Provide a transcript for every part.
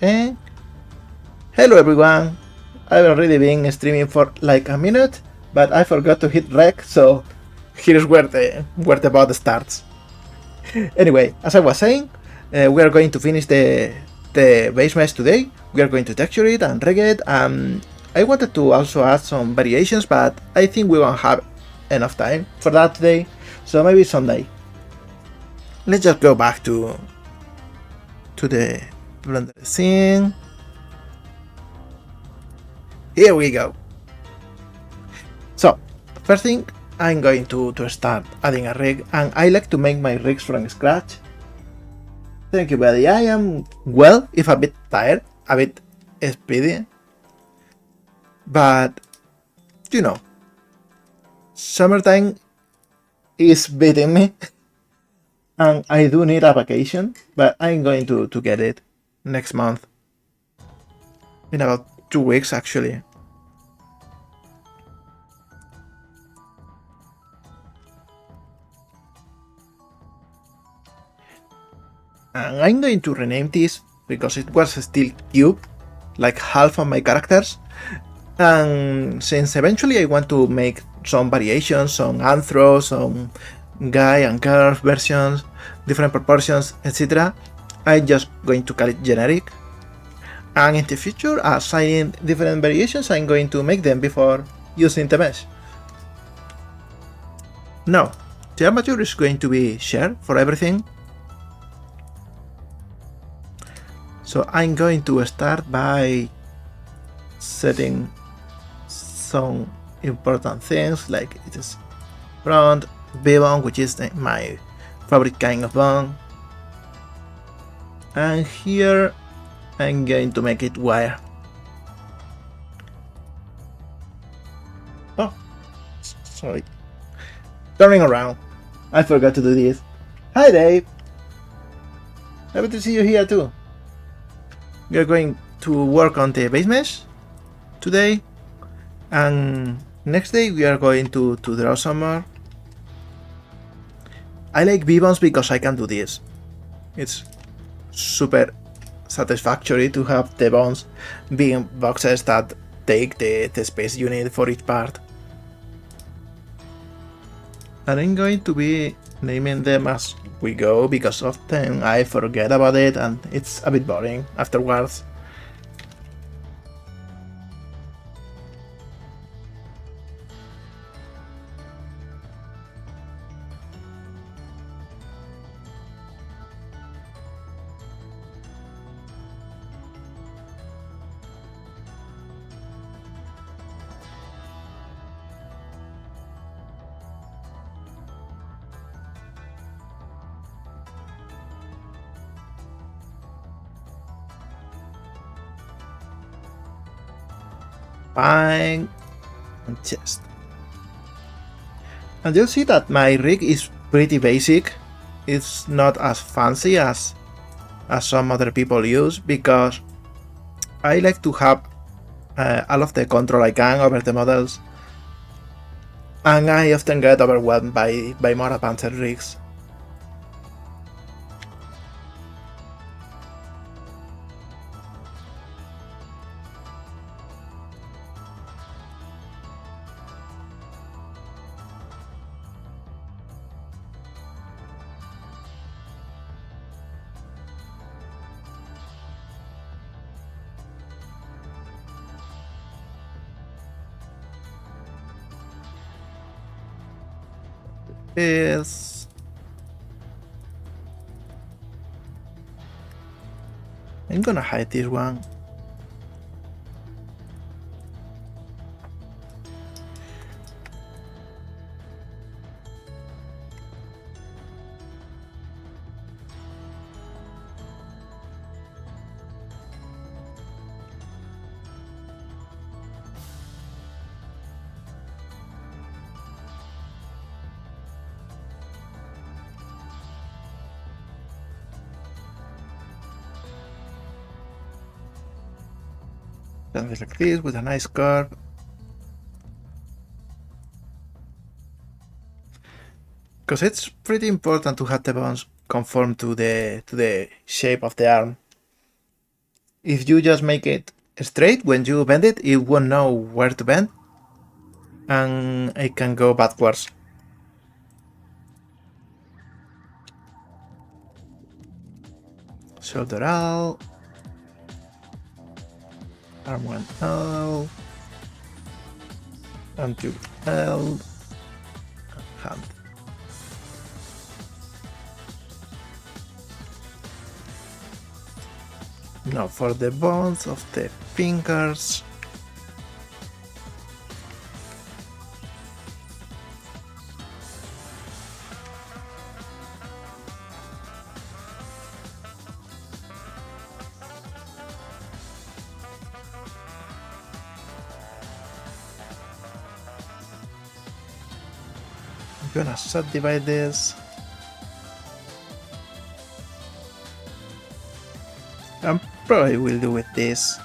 and hello everyone. I've already been streaming for like a minute, but I forgot to hit rec, so here's where the bot starts. Anyway, as I was saying, we are going to finish the Basemesh today. We are going to texture it and reg it. I wanted to also add some variations, but I think we won't have enough time for that today, so maybe someday. Let's just go back to the Blender scene. Here we go. So, first thing, I'm going to start adding a rig, and I like to make my rigs from scratch. Thank you, buddy. I am, well, if a bit tired, a bit speedy, but, you know, summertime is beating me, and I do need a vacation, but I'm going to get it next month. In about 2 weeks, actually. And I'm going to rename this because it was still cube, like half of my characters. And since eventually I want to make some variations, some anthro, some guy and girl versions, different proportions, etc., I'm just going to call it generic. And in the future, assigning different variations, I'm going to make them before using the mesh. Now, the armature is going to be shared for everything. So I'm going to start by setting some important things, like it is front V-bone, which is my favorite kind of bone. And here I'm going to make it wire. Oh, sorry. Turning around. I forgot to do this. Hi Dave! Happy to see you here too. We are going to work on the Basemesh today, and next day we are going to draw some more. I like V-bones because I can do this. It's super satisfactory to have the bones being boxes that take the space you need for each part. And I'm going to be naming them as we go because often I forget about it and it's a bit boring afterwards. Fine, and chest. And you'll see that my rig is pretty basic. It's not as fancy as some other people use because I like to have all of the control I can over the models, and I often get overwhelmed by more advanced rigs. Is I'm gonna hide this one. Something like this with a nice curve. Because it's pretty important to have the bones conform to the shape of the arm. if you just make it straight, when you bend it, it won't know where to bend, and it can go backwards. Shoulder L, arm 1 L, arm 2 L, hand. Now for the bones of the fingers. I'm gonna subdivide this. I probably will do with this.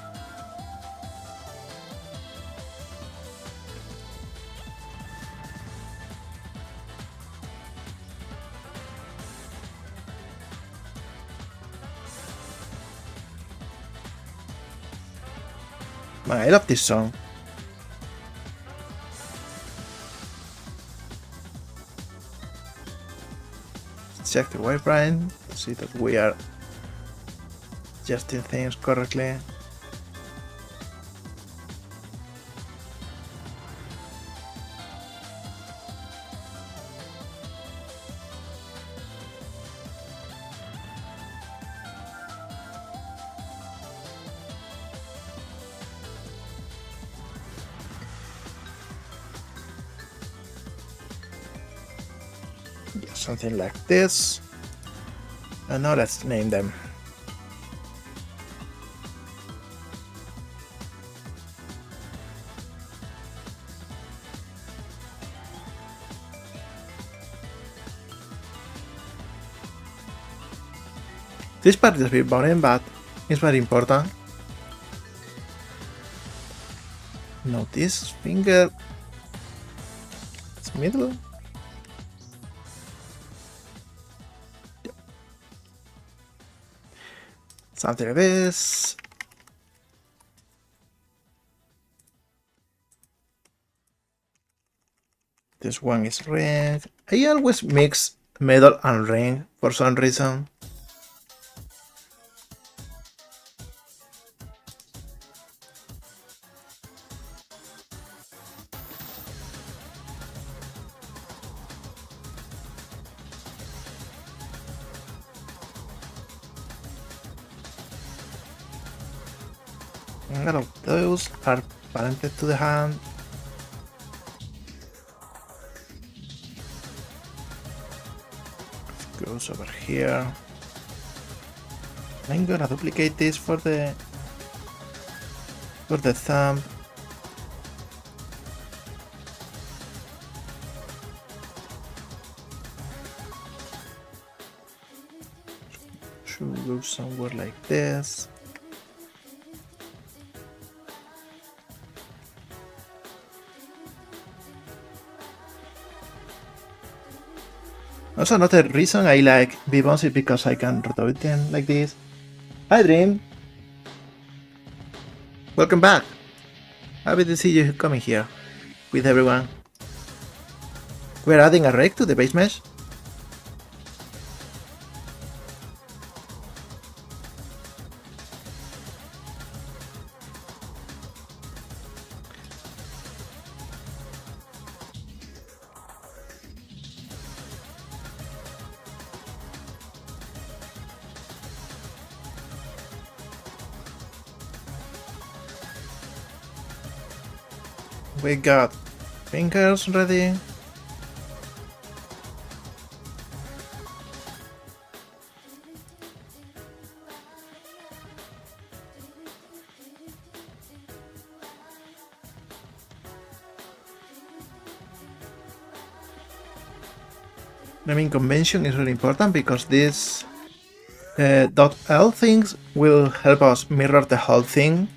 Man, I love this song. Let's check the wireframe to see that we are adjusting things correctly. Yeah, something like this. And now let's name them. This part is a bit boring, but it's very important. Now this finger, it's middle. Something like this. This one is ring. I always mix metal and ring for some reason. All of those are parented to the hand. Goes over here. I'm gonna duplicate this for the thumb. Should go somewhere like this. Also, another reason I like V-Bones is because I can rotate them like this. Hi Dream! Welcome back! Happy to see you coming here with everyone. We're adding a rake to the Basemesh. We got fingers ready. Naming convention is really important because this .l things will help us mirror the whole thing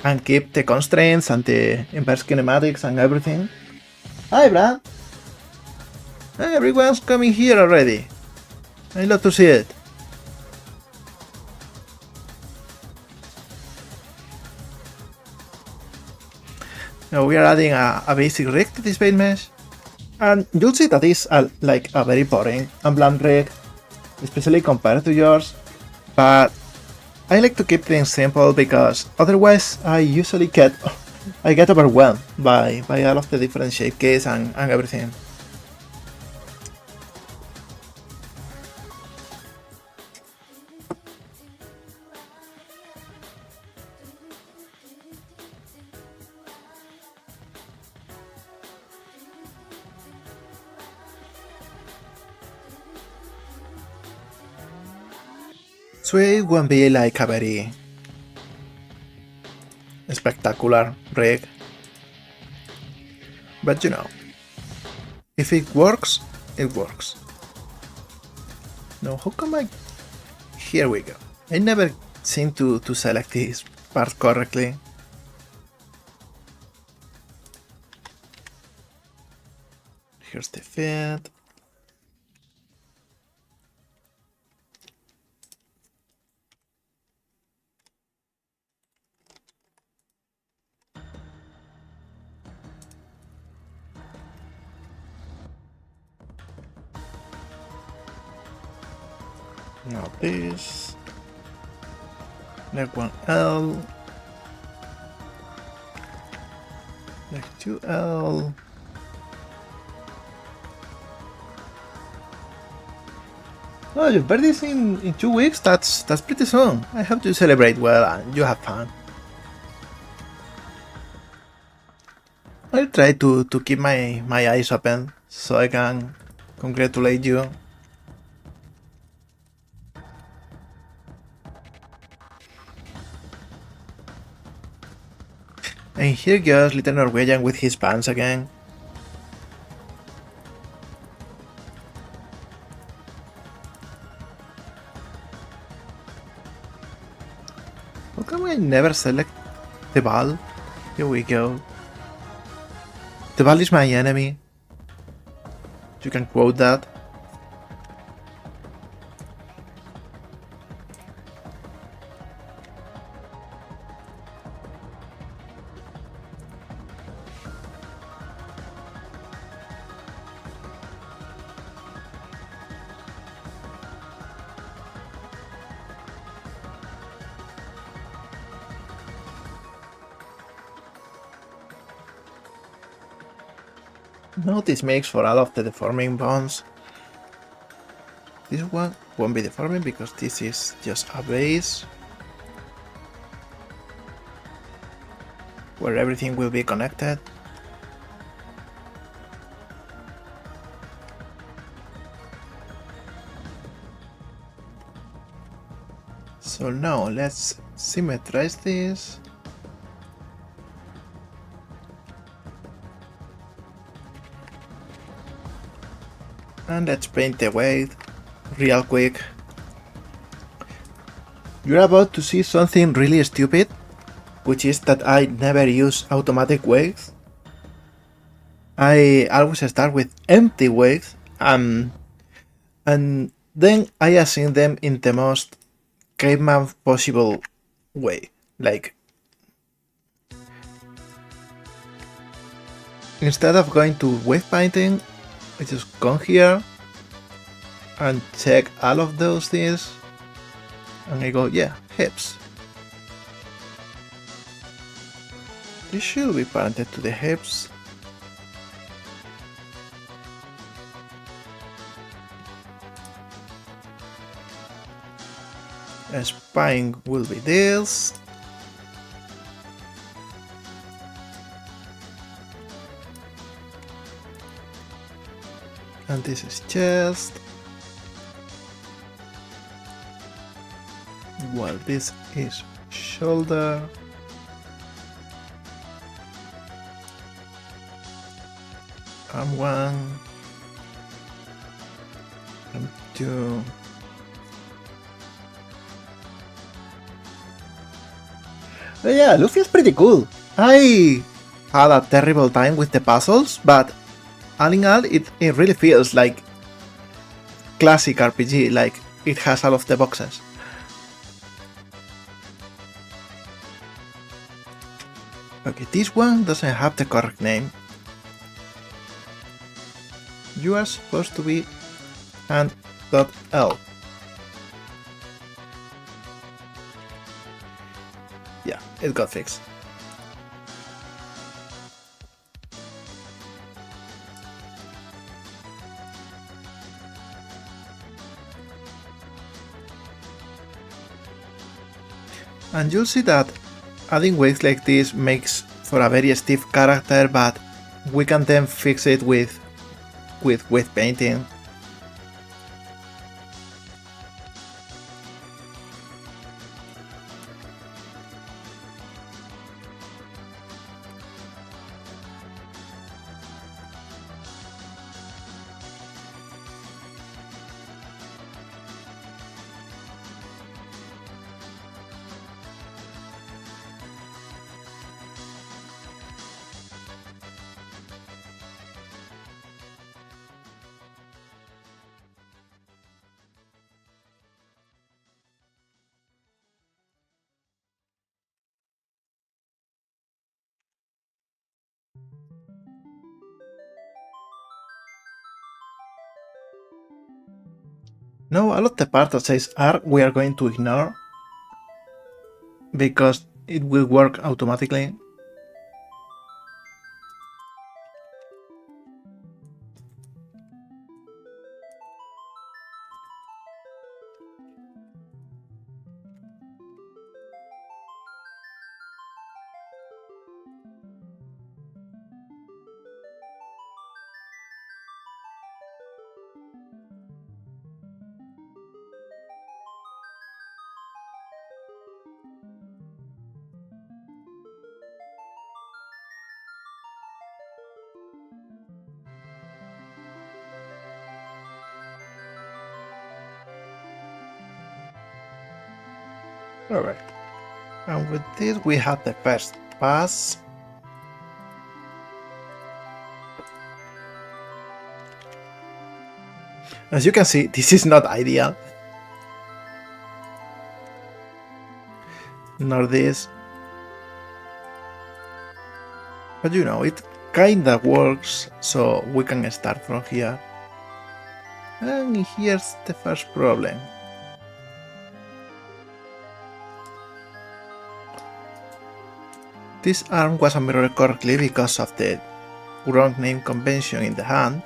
and keep the constraints and the inverse kinematics and everything. Hi Brad! Everyone's coming here already. I love to see it. Now we are adding a basic rig to this Basemesh, and you'll see that it's like a very boring and bland rig, especially compared to yours, but I like to keep things simple because otherwise I usually get overwhelmed by all of the different shape keys and everything. So it won't be like a very spectacular rig, but you know, if it works, it works. Now how come here we go. I never seem to select this part correctly. Here's the fit. Now this, leg 1L, leg 2L, oh, you've birthday this in 2 weeks? That's pretty soon. I hope you celebrate well and you have fun. I'll try to keep my eyes open so I can congratulate you. And here goes little Norwegian with his pants again. How come I never select the ball? Here we go. The ball is my enemy. You can quote that. No, this makes for all of the deforming bones. This one won't be deforming because this is just a base where everything will be connected. So now let's symmetrize this. And let's paint the weight real quick. You're about to see something really stupid, which is that I never use automatic weights. I always start with empty weights, and then I assign them in the most caveman possible way. Like, instead of going to wave painting, I just come here and check all of those things, and I go, yeah, hips. This should be painted to the hips. A spine will be this. And this is chest. While this is shoulder. Arm 1. Arm 2. But yeah, Luffy is pretty cool. I had a terrible time with the puzzles, but all in all, it really feels like classic RPG, like it has all of the boxes. Okay, this one doesn't have the correct name. You are supposed to be hand.l. Yeah, it got fixed. And you'll see that adding weights like this makes for a very stiff character, but we can then fix it with weight painting. Now all of the part that says R we are going to ignore because it will work automatically. Alright, and with this we have the first pass. As you can see, this is not ideal. Nor this. But you know, it kinda works, so we can start from here. And here's the first problem. This arm wasn't mirrored correctly because of the wrong name convention in the hand.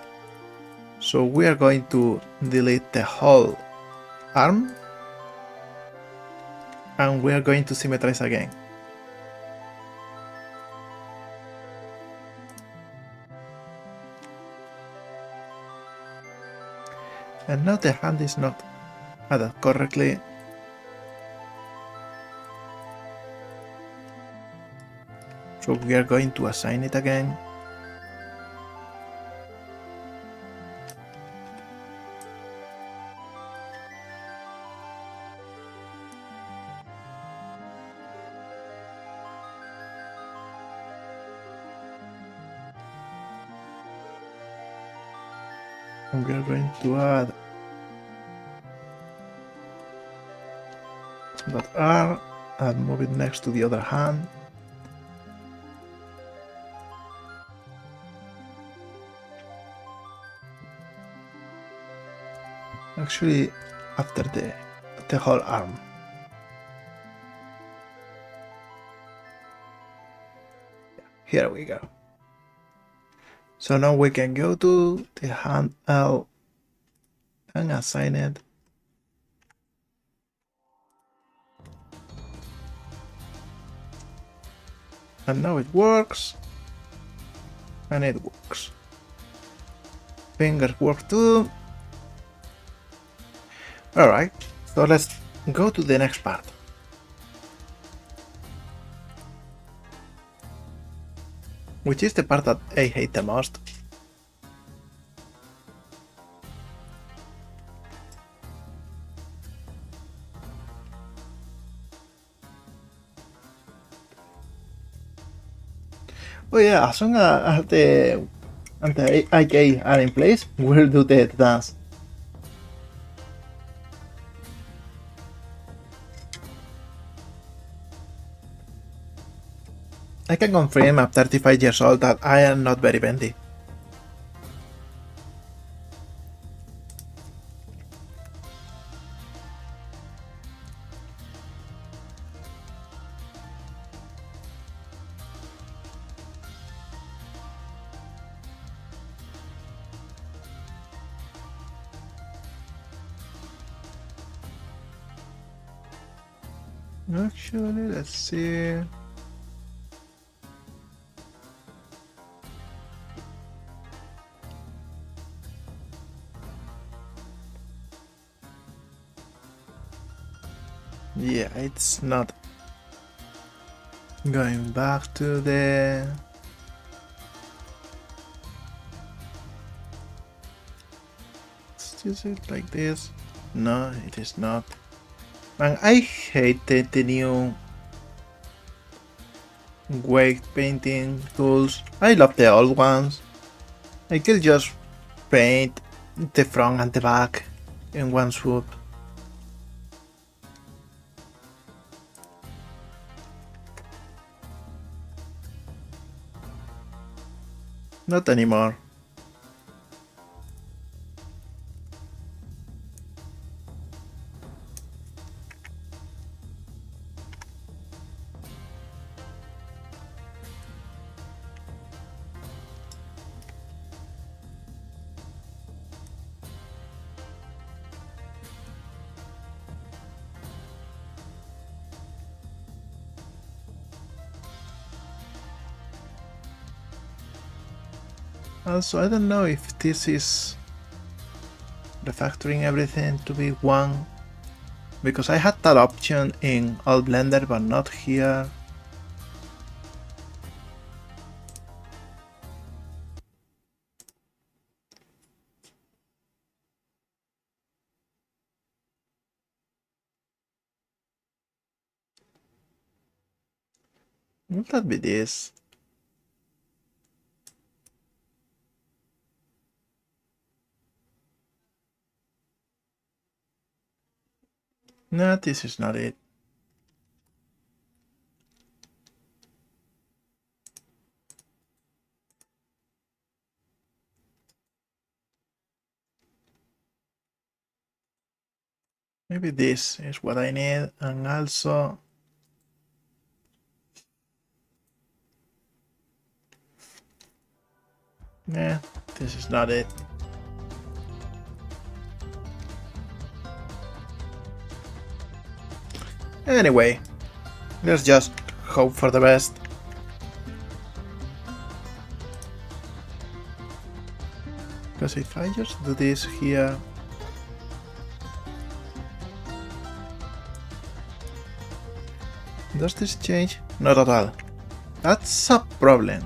So we are going to delete the whole arm and we are going to symmetrize again. And now the hand is not added correctly. So we are going to assign it again. And we are going to add that R and move it next to the other hand. Actually, after the whole arm. Here we go. So now we can go to the hand L and assign it. And now it works. And it works. Fingers work too. Alright, so let's go to the next part. Which is the part that I hate the most. Oh yeah, as soon as the IK are in place, we'll do the dance. I can confirm at 35 years old that I am not very bendy. Actually, let's see. Yeah, it's not going back to the... Is it like this? No, it is not. Man, I hate the new wave painting tools. I love the old ones. I could just paint the front and the back in one swoop. Not anymore. Also, I don't know if this is refactoring everything to be one, because I had that option in Old Blender but not here. Would that be this? No, this is not it. Maybe this is what I need, and also... Nah, this is not it. Anyway, let's just hope for the best. Because if I just do this here... Does this change? Not at all. That's a problem.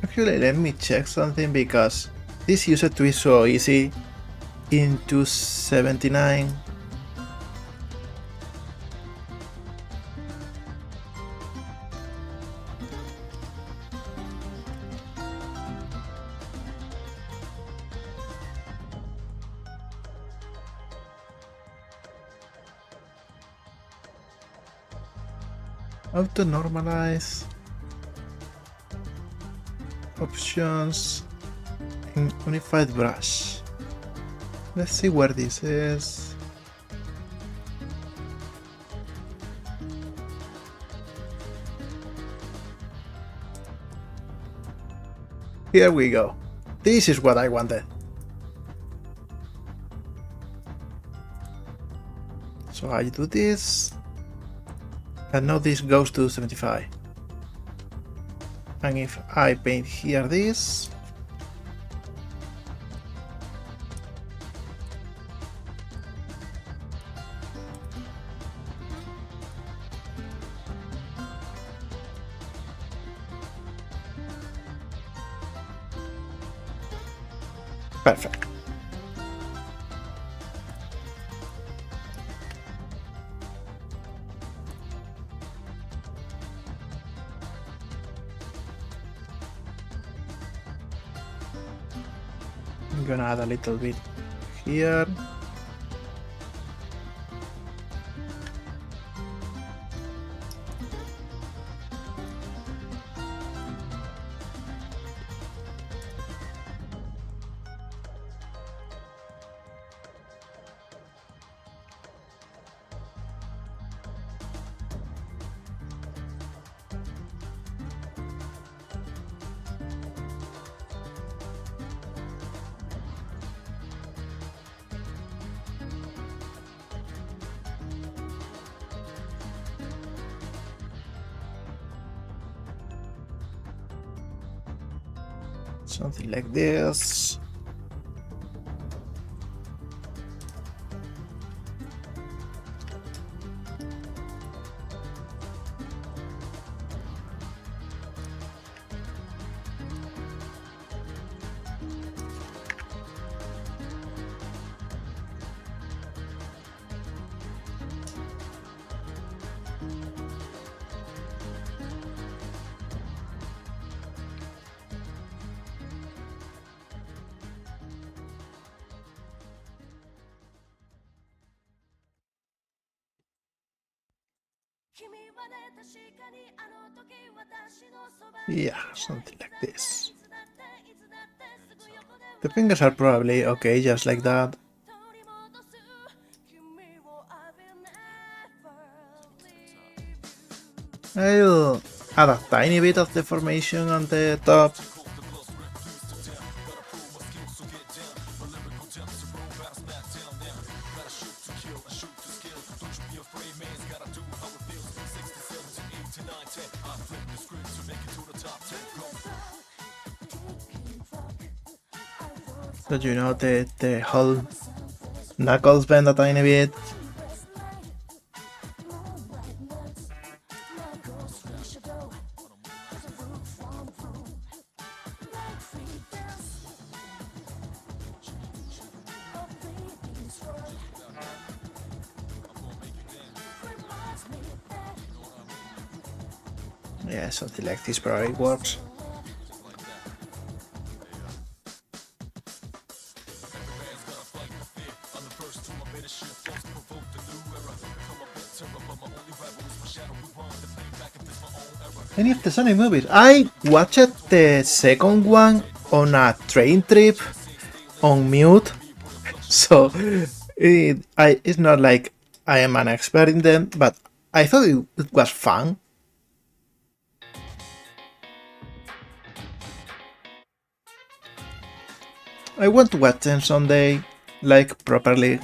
Actually, let me check something, because this used to be so easy in 279. Auto normalize options in unified brush. Let's see where this is. Here we go. This is what I wanted. So I do this. And now this goes to 75. And if I paint here this, perfect. I'm gonna add a little bit here. Something like this. Yeah, something like this. The fingers are probably okay, just like that. I'll add a tiny bit of deformation on the top. So you know the whole knuckles bend a tiny bit. Yeah, something like this probably works. Any of the Sonic movies? I watched the second one on a train trip on mute, so it's not like I am an expert in them, but I thought it was fun. I want to watch them someday, like properly.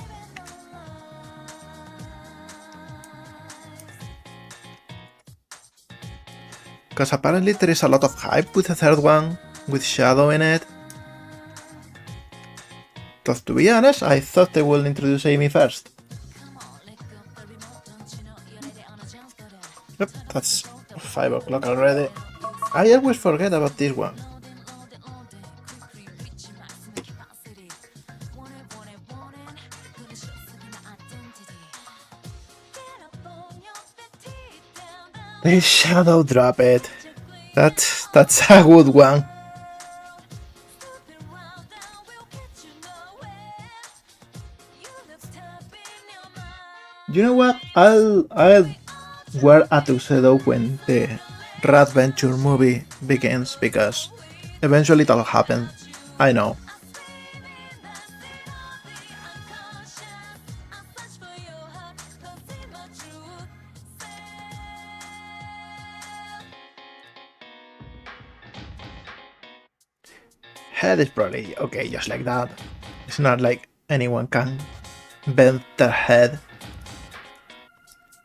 Because apparently there is a lot of hype with the third one, with Shadow in it. But to be honest, I thought they would introduce Amy first. Yep, that's 5 o'clock already. I always forget about this one. They shadow drop it. That's a good one. You know what? I'll wear a tuxedo when the Radventure movie begins, because eventually that'll happen. I know. Head is probably okay, just like that. It's not like anyone can bend their head.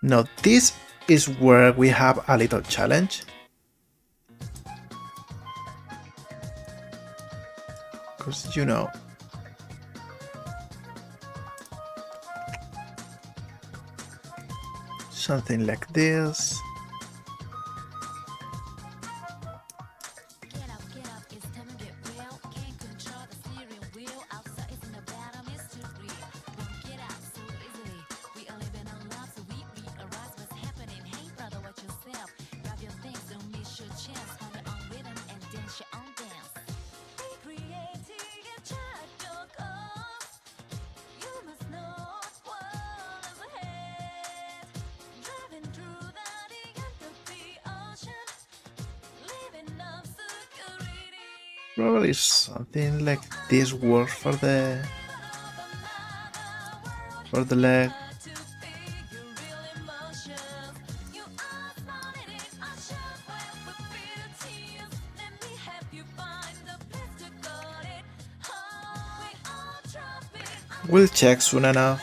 Now this is where we have a little challenge. Because, you know, something like this. Probably something like this works for the leg. We'll check soon enough.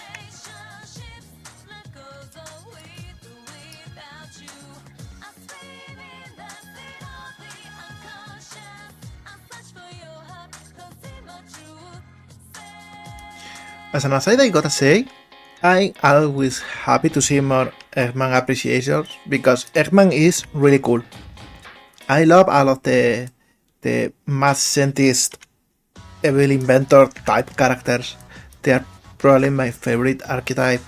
As an aside, I gotta say, I'm always happy to see more Eggman appreciations because Eggman is really cool. I love all of the mad scientist, evil inventor type characters. They are probably my favorite archetype.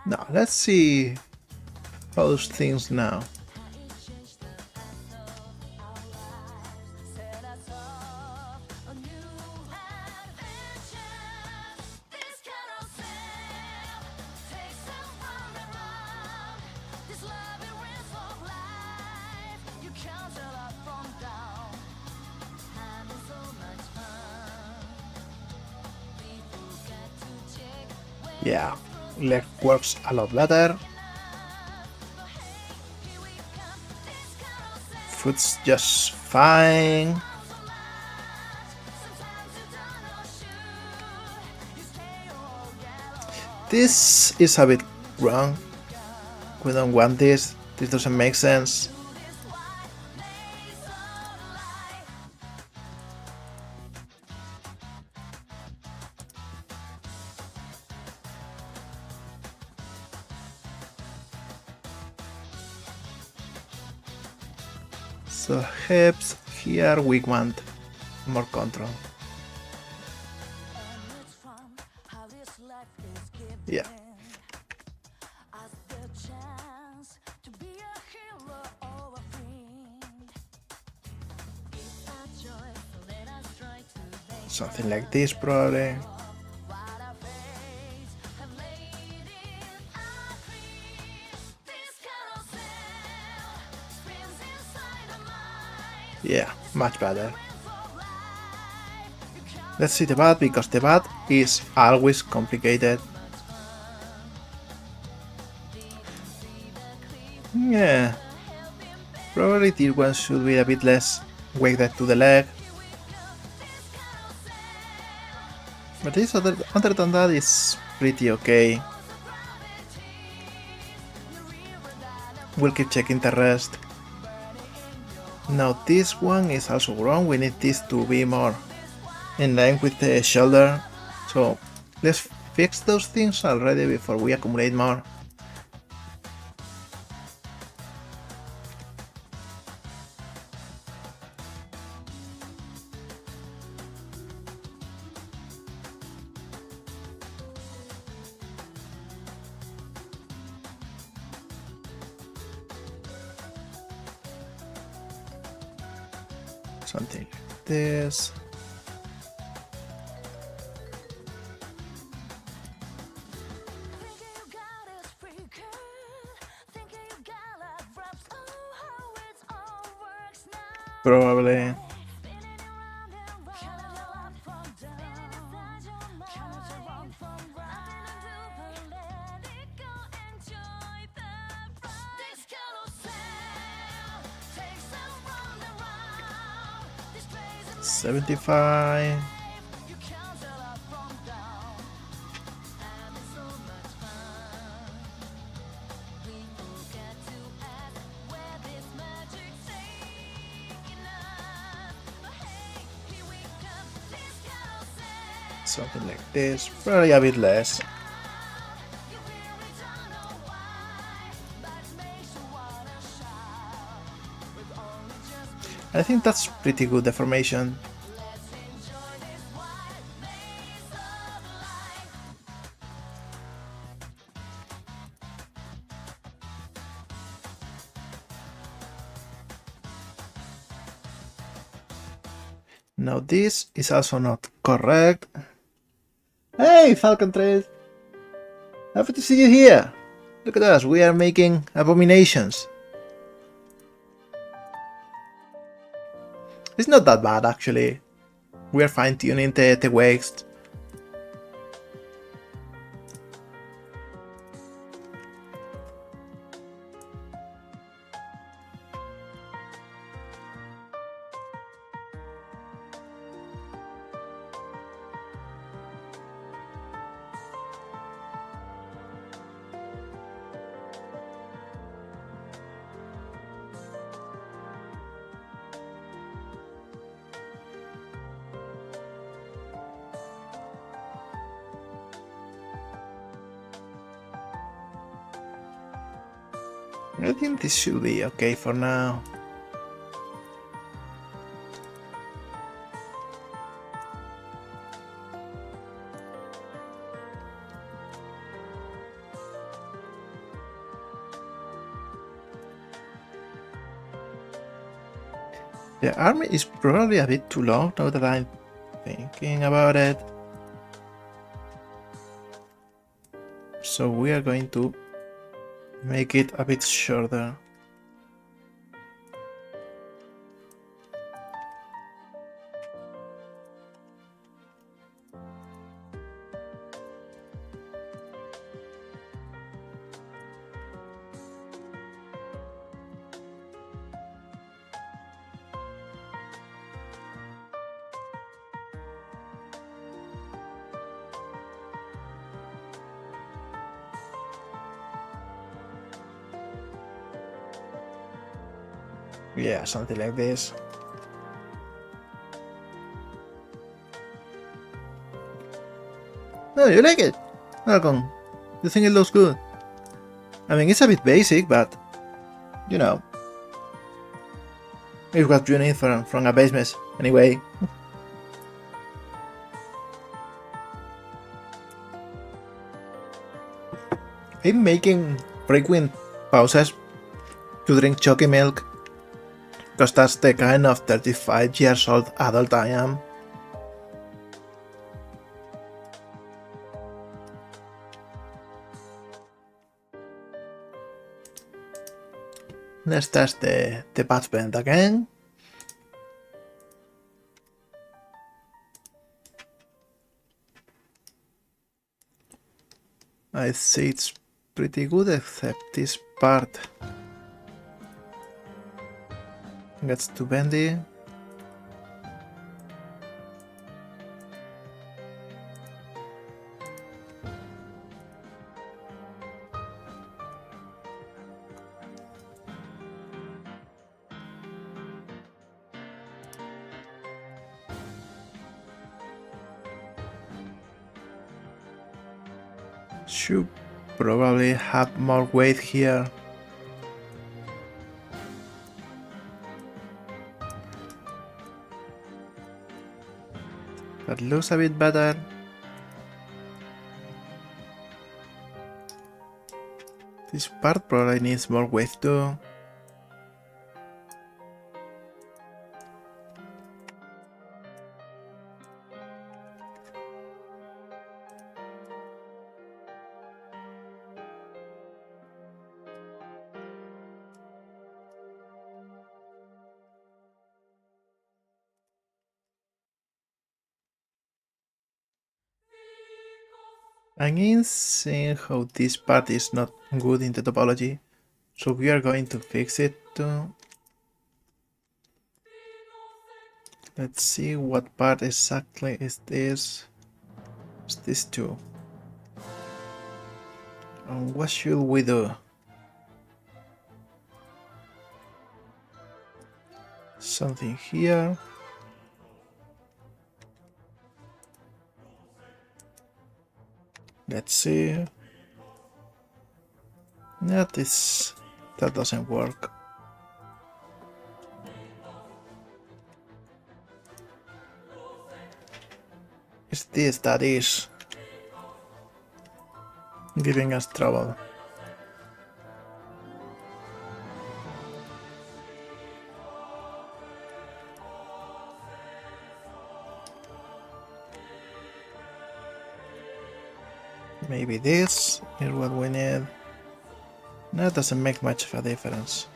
Now let's see those things now. Yeah, leg works a lot better. Foot's just fine. This is a bit wrong. We don't want this. This doesn't make sense. So hips, here we want more control. Yeah. Something like this probably. Yeah, much better. Let's see the bat because the bat is always complicated. Yeah, probably this one should be a bit less weighted to the leg. But this other than that is pretty okay. We'll keep checking the rest. Now this one is also wrong, we need this to be more in line with the shoulder. So let's fix those things already before we accumulate more. Something like this. Probably. $75. Something like this, probably a bit less. I think that's pretty good deformation. Now this is also not correct. Hey, Falcon Trade! Happy to see you here! Look at us, we are making abominations. It's not that bad actually. We are fine-tuning the waist. I think this should be okay for now. The army is probably a bit too long now that I'm thinking about it. So we are going to make it a bit shorter. Yeah, something like this. No, you like it, Malcolm? You think it looks good? I mean, it's a bit basic, but you know, it's what you need from a Basemesh anyway. I'm making frequent pauses to drink chalky milk because that's the kind of 35 years old adult I am. Let's test the patchbend again. I say it's pretty good except this part gets too bendy. Should probably have more weight here. That looks a bit better. This part probably needs more weight too. Again, seeing how this part is not good in the topology, so we are going to fix it too. Let's see what part exactly is this. It's this too. And what should we do? Something here. Let's see. That doesn't work. It's this that is giving us trouble. Maybe this is what we need. That doesn't make much of a difference.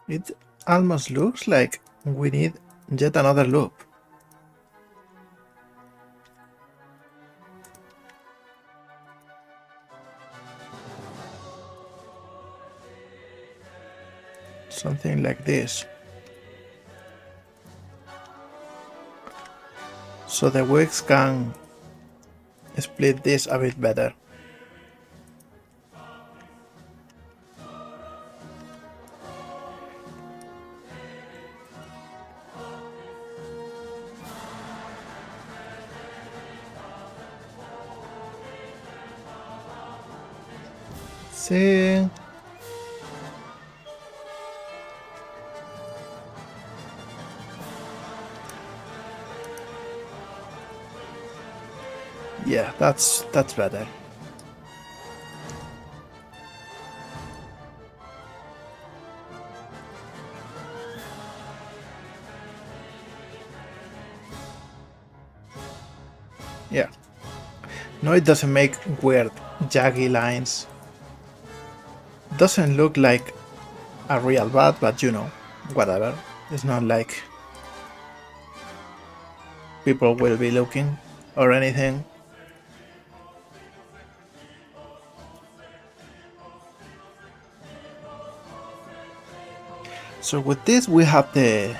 It almost looks like we need yet another loop. Something like this. So the wicks can split this a bit better. see. Yeah, that's better. Yeah. No, it doesn't make weird, jaggy lines. Doesn't look like a real bat, but you know, whatever. It's not like people will be looking or anything. So with this we have the...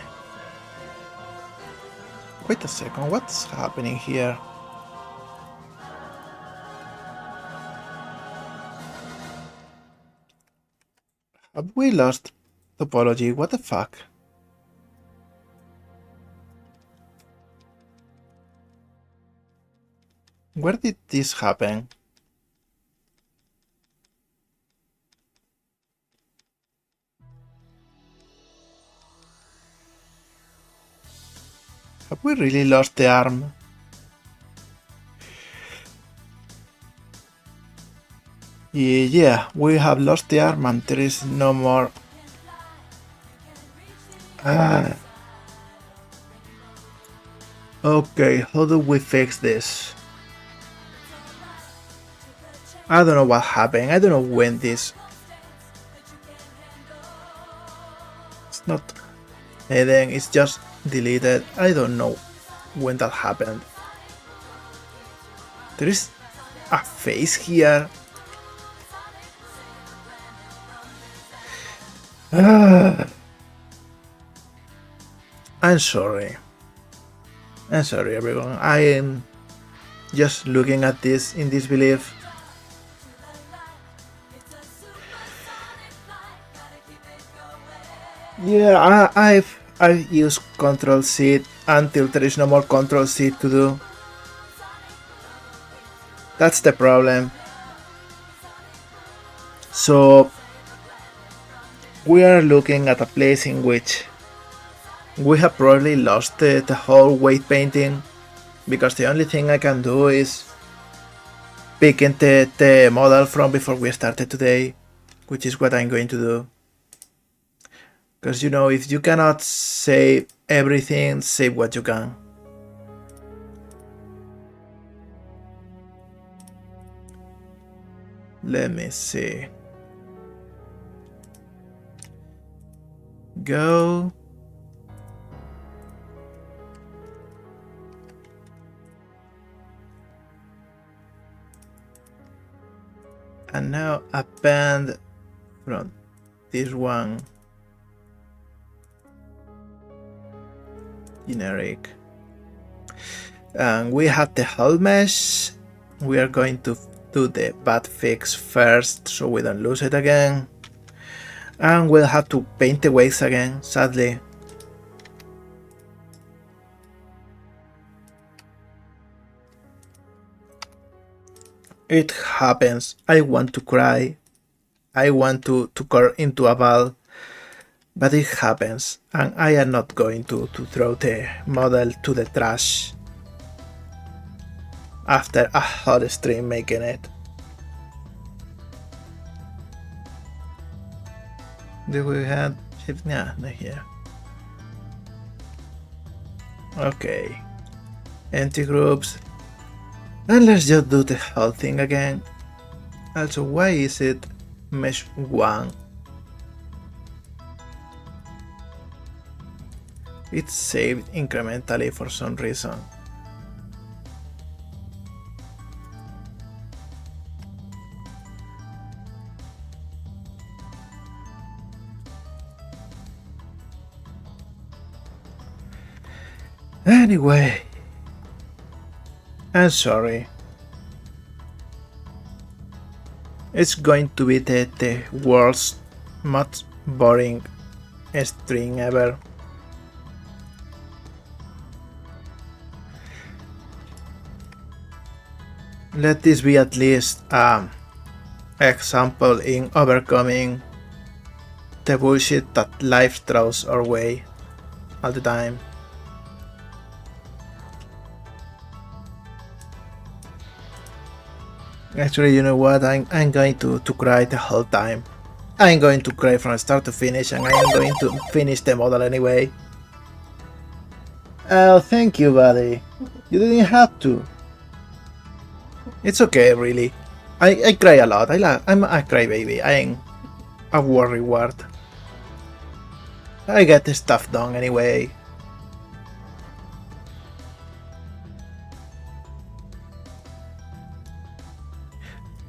Wait a second, what's happening here? Have we lost topology? What the fuck? Where did this happen? Have we really lost the arm? Yeah, we have lost the arm and there is no more... Okay, how do we fix this? I don't know what happened, I don't know when this... It's not hidden, it's just deleted, I don't know when that happened. There is a face here. I'm sorry. I'm sorry everyone, I am just looking at this in disbelief. Yeah, I've used Control C until there is no more Control C to do. That's the problem. So we are looking at a place in which we have probably lost the whole weight painting, because the only thing I can do is picking the model from before we started today, which is what I'm going to do. Because you know, if you cannot save everything, save what you can. Let me see. Go. And now append from this one. Generic. And we have the whole mesh. We are going to do the bad fix first so we don't lose it again. And we'll have to paint the waves again, sadly. It happens. I want to cry. I want to go into a ball. But it happens, and I am not going to throw the model to the trash after a hot stream making it. Do we have shift? Nah, not here. Okay. Empty groups. And let's just do the whole thing again. Also, why is it mesh 1? It's saved incrementally for some reason. Anyway, I'm sorry. It's going to be the world's most boring stream ever. Let this be at least example in overcoming the bullshit that life throws our way all the time. Actually, you know what? I'm going to cry the whole time. I'm going to cry from start to finish, and I'm going to finish the model anyway. Oh, thank you, buddy. You didn't have to. It's okay, really. I cry a lot. I'm a crybaby. I'm a worry ward. I get the stuff done anyway.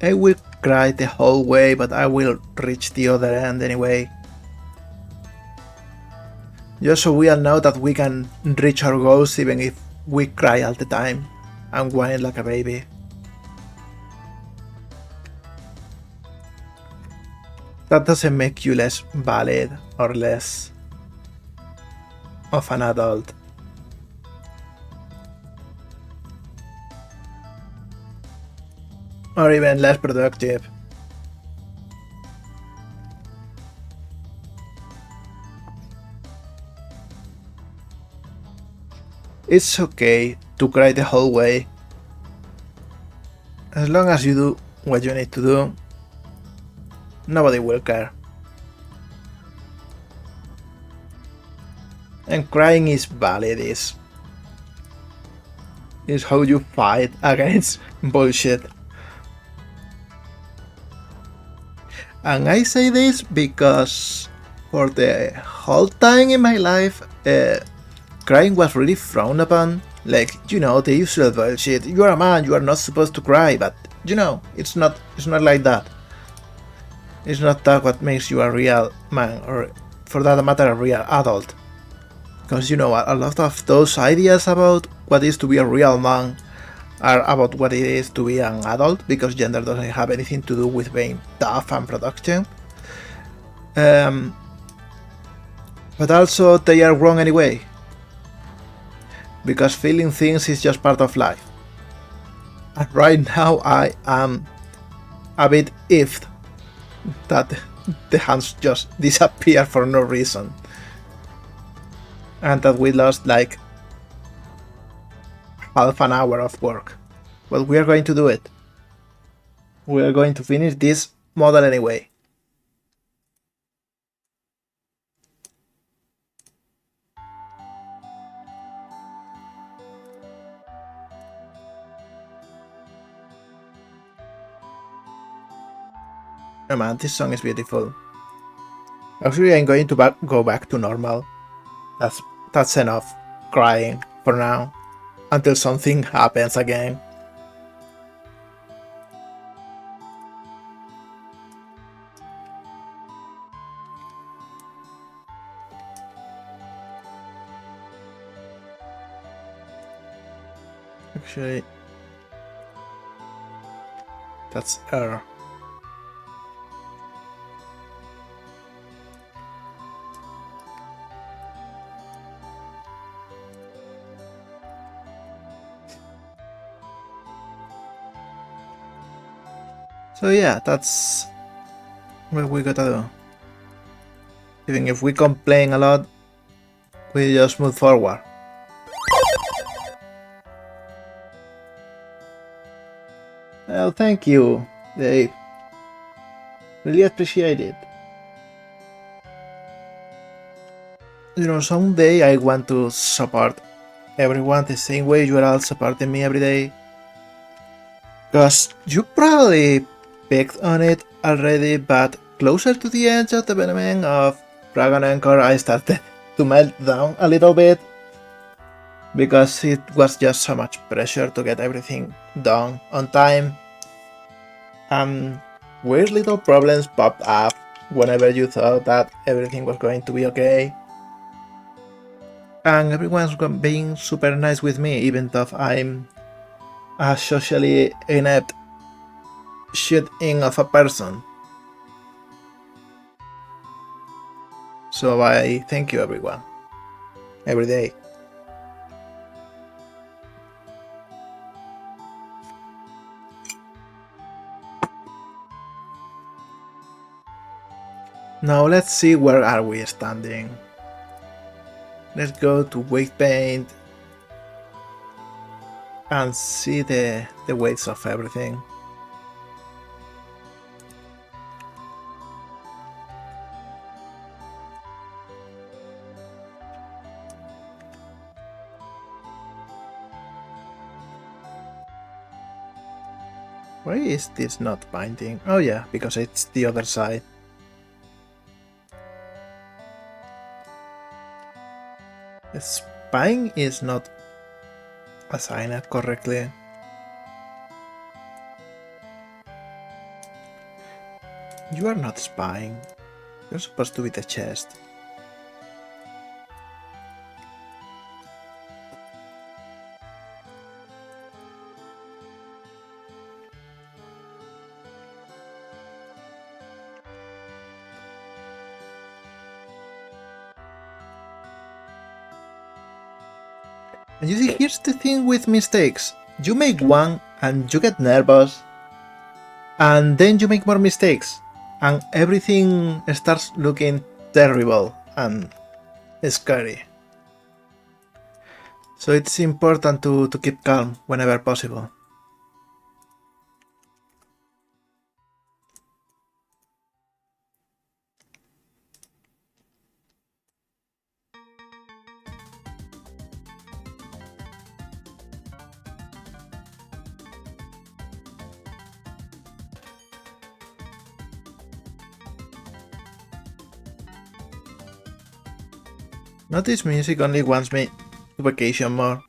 I will cry the whole way, but I will reach the other end anyway. Just so we all know that we can reach our goals even if we cry all the time and whine like a baby. That doesn't make you less valid or less of an adult. Or even less productive. It's okay to cry the whole way. As long as you do what you need to do, nobody will care. And crying is valid, is how you fight against bullshit. And I say this because for the whole time in my life, crying was really frowned upon. Like, you know, the usual bullshit. You are a man, you are not supposed to cry, but you know, it's not like that. It's not that what makes you a real man, or for that matter, a real adult. Because you know, a lot of those ideas about what is to be a real man are about what it is to be an adult, because gender doesn't have anything to do with being tough and production. But also they are wrong anyway, because feeling things is just part of life. And right now I am a bit ifed that the hands just disappear for no reason, and that we lost like half an hour of work. But we are going to do it. We are going to finish this model anyway. Oh man, this song is beautiful. Actually, I'm going to go back to normal. That's enough crying for now, until something happens again. Actually, that's error. So yeah, that's what we gotta do. Even if we complain a lot, we just move forward. Well, thank you, Dave. Really appreciate it. You know, someday I want to support everyone the same way you are all supporting me every day. Because you probably picked on it already, but closer to the end of development of Dragon Anchor, I started to melt down a little bit, because it was just so much pressure to get everything done on time. And weird little problems popped up whenever you thought that everything was going to be okay. And everyone's being super nice with me, even though I'm a socially inept shit-in of a person. So I thank you everyone, every day. Now let's see where are we standing. Let's go to weight paint and see the weights of everything. Why is this not binding? Oh yeah, because it's the other side. The spine is not assigned correctly. You are not spine. You're supposed to be the chest. And you see, here's the thing with mistakes. You make one and you get nervous, and then you make more mistakes, and everything starts looking terrible and scary. So it's important to keep calm whenever possible. Notice music only wants me to vacation more.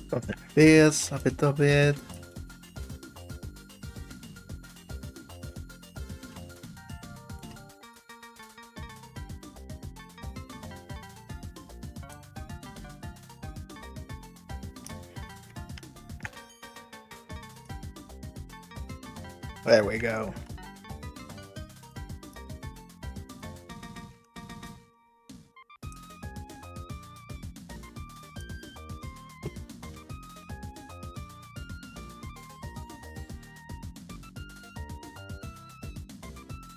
Something like this, a bit of it. There we go.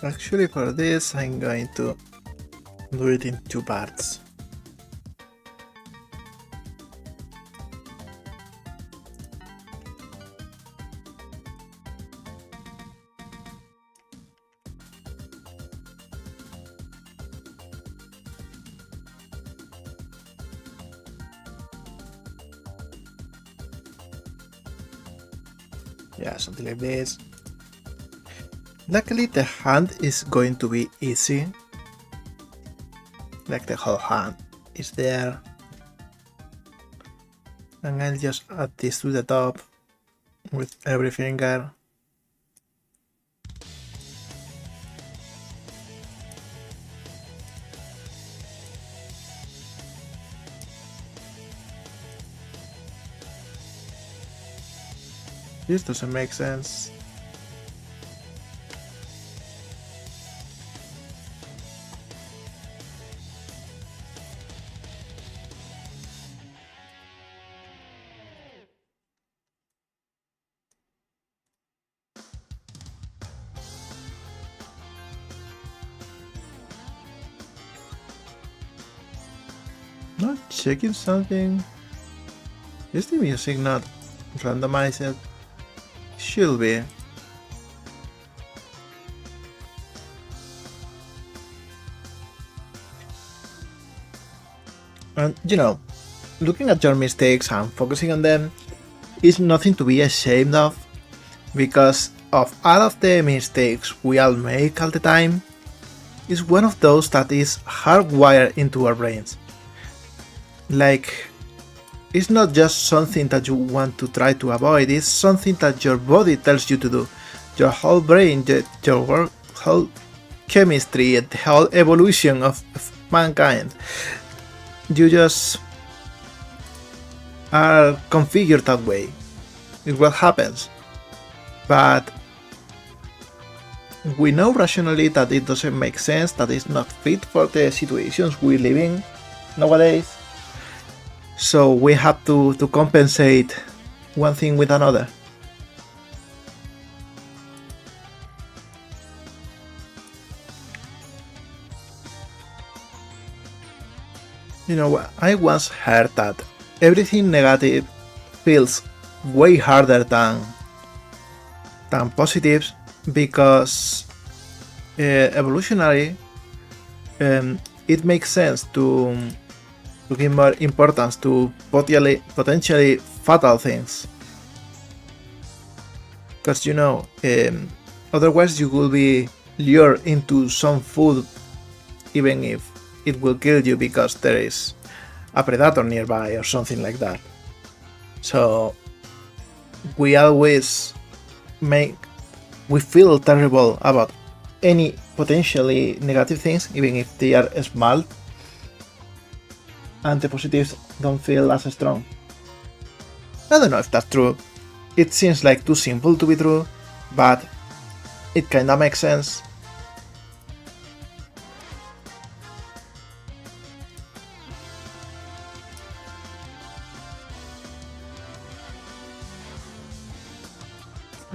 Actually, for this, I'm going to do it in two parts. Yeah, something like this. Luckily the hand is going to be easy. Like the whole hand is there. And I'll just add this to the top with every finger. This doesn't make sense. Not checking something. Is the music not randomized? Should be. And you know, looking at your mistakes and focusing on them is nothing to be ashamed of, because of all of the mistakes we all make all the time, is one of those that is hardwired into our brains. Like, it's not just something that you want to try to avoid, it's something that your body tells you to do. your whole brain, your whole chemistry, the whole evolution of mankind. You just are configured that way. It's what happens. But we know rationally that it doesn't make sense, that it's not fit for the situations we live in nowadays. So we have to compensate one thing with another. You know, I once heard that everything negative feels way harder than positives because evolutionary it makes sense to give more importance to potentially fatal things, because you know otherwise you will be lured into some food even if it will kill you because there is a predator nearby or something like that. So we always we feel terrible about any potentially negative things, even if they are small, and the positives don't feel as strong. I don't know if that's true. It seems like too simple to be true, but it kinda makes sense.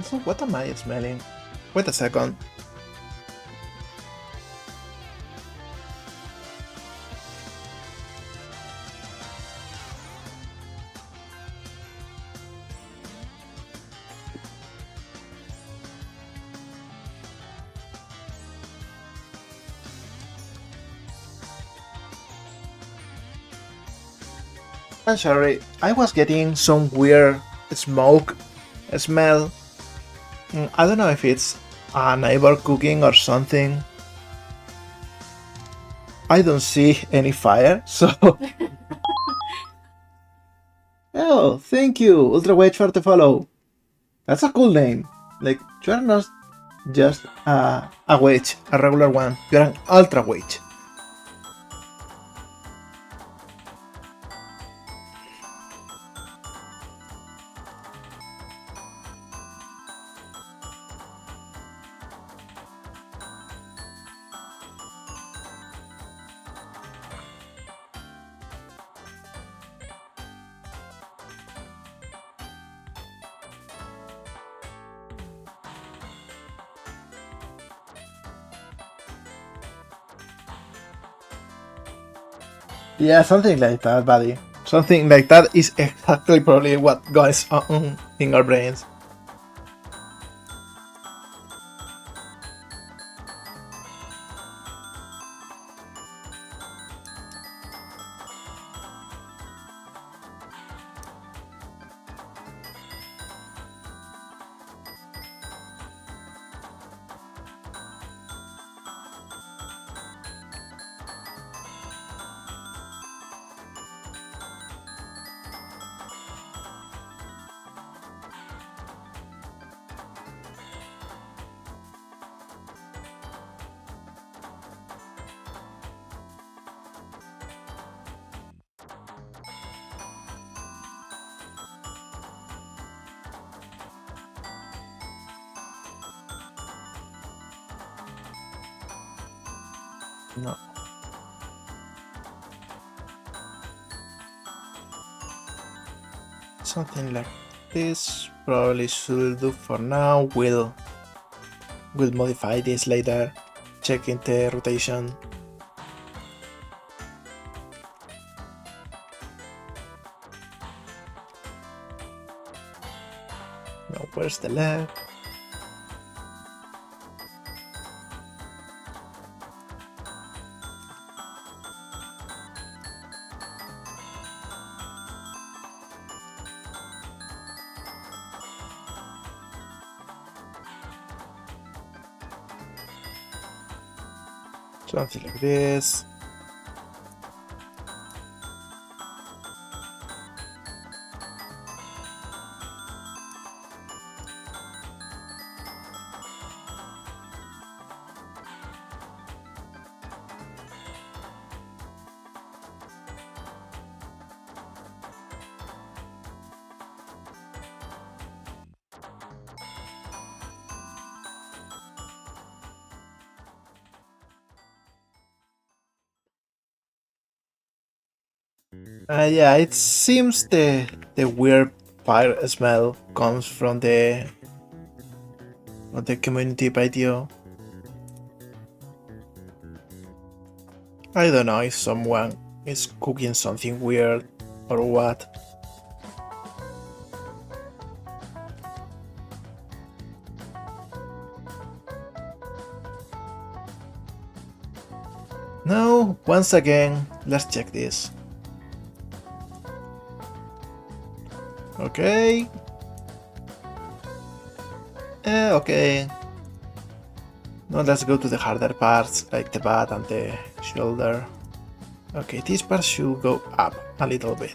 So what am I smelling? Wait a second. I'm sorry, I was getting some weird smoke smell. I don't know if it's a neighbor cooking or something. I don't see any fire, so... Oh, thank you, Ultra Wage, for the follow. That's a cool name. Like, you're not just a wage, a regular one. You're an Ultra Wage. Yeah, something like that, buddy. Something like that is exactly probably what goes on in our brains. No. Something like this probably should do for now. We'll modify this later, checking the rotation. Now where's the left? Something like this. Yeah, it seems the weird fire smell comes from the community video. I don't know if someone is cooking something weird or what. Now, once again, let's check this. Okay. Okay. Now let's go to the harder parts, like the butt and the shoulder. Okay, this part should go up a little bit.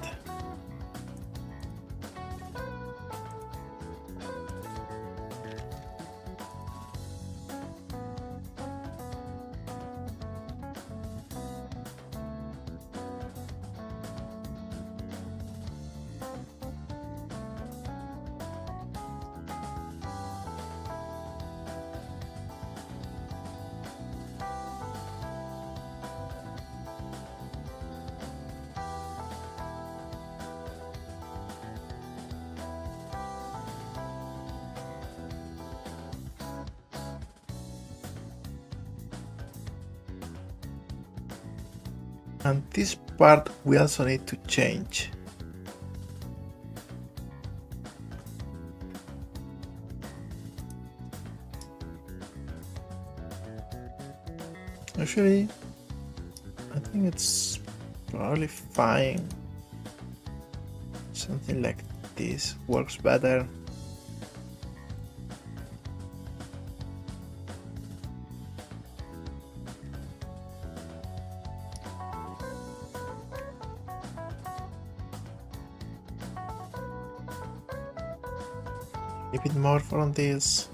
And this part we also need to change. Actually, I think it's probably fine. Something like this works better. A bit more from this.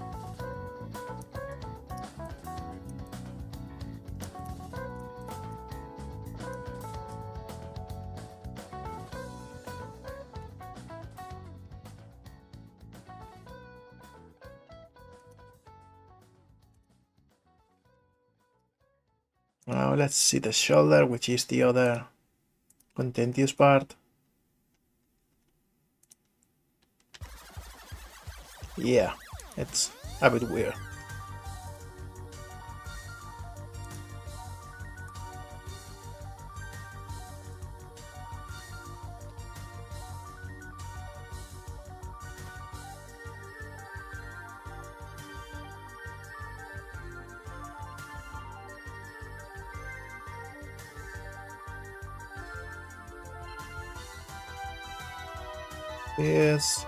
Now let's see the shoulder, which is the other contentious part. Yeah, it's a bit weird. Yes.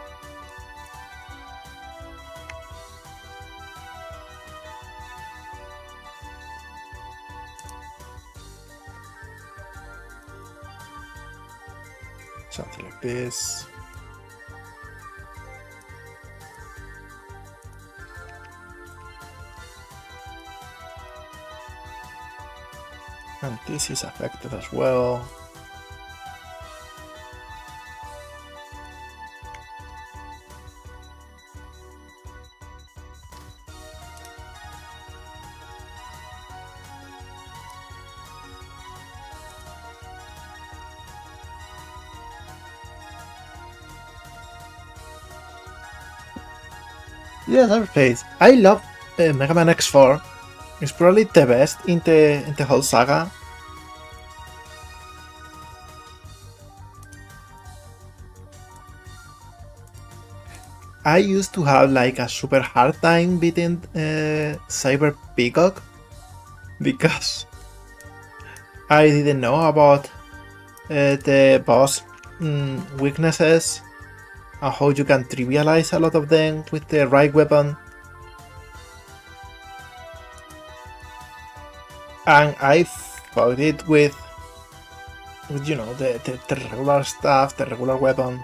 Something like this. And this is affected as well. Yeah, that phase. I love Mega Man X4. It's probably the best in the whole saga. I used to have like a super hard time beating Cyber Peacock because I didn't know about the boss weaknesses and how you can trivialize a lot of them with the right weapon. And I fought it with you know the regular stuff, the regular weapon.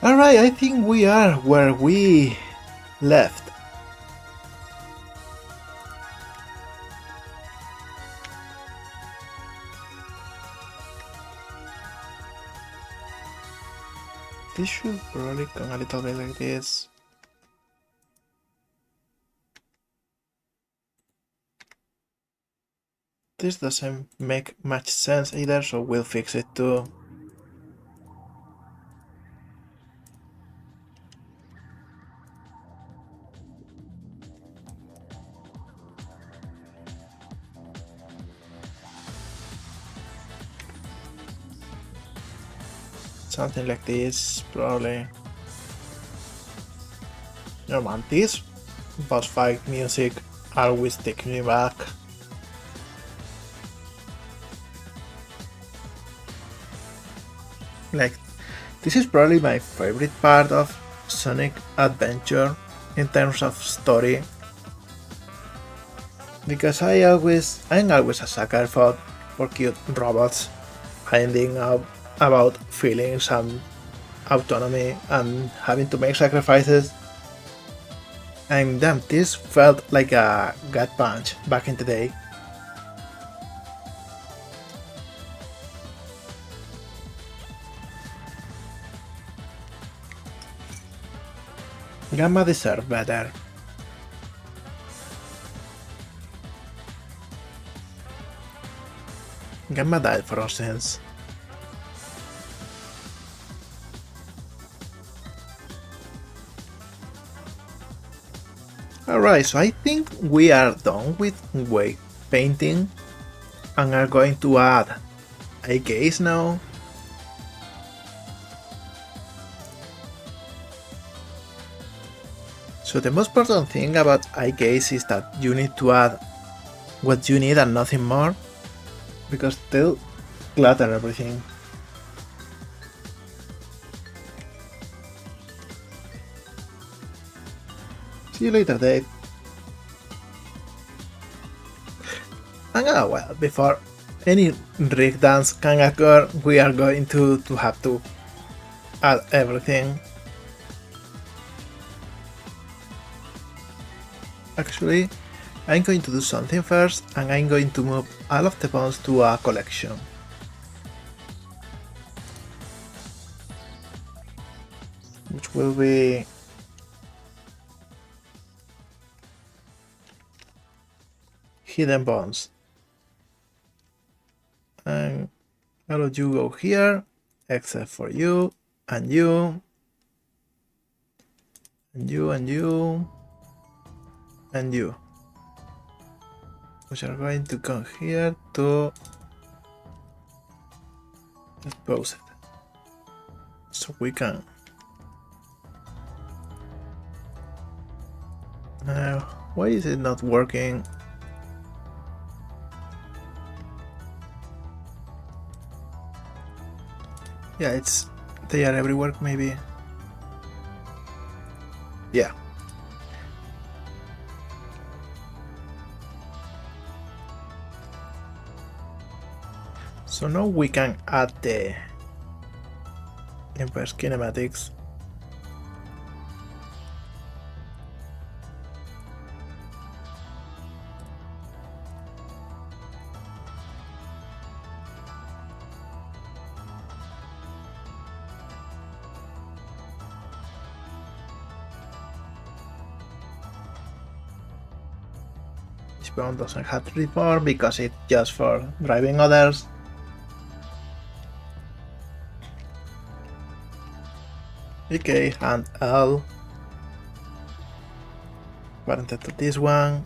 Alright, I think we are where we left. This should probably come a little bit like this. This doesn't make much sense either, so we'll fix it too. Something like this, probably. No man, this boss fight music always takes me back. Like, this is probably my favorite part of Sonic Adventure in terms of story. Because I'm always a sucker for cute robots finding out about feelings and autonomy and having to make sacrifices. And damn, this felt like a gut punch back in the day. Gamma deserved better. Gamma died for our sins. Alright, so I think we are done with wave painting and are going to add a case now. So the most important thing about iCase is that you need to add what you need and nothing more, because they'll clutter everything. See you later, Dave. And well, before any rig dance can occur, we are going to have to add everything. Actually, I'm going to do something first, and I'm going to move all of the bones to a collection. Which will be hidden bones. And all of you go here, except for you, and you, and you, and you, and you, which are going to come here to expose it, so we can. Why is it not working? Yeah, they are everywhere, maybe. Yeah. So now we can add the inverse kinematics. This bone doesn't have to reform because it's just for driving others. Okay, and L. Parented to this one.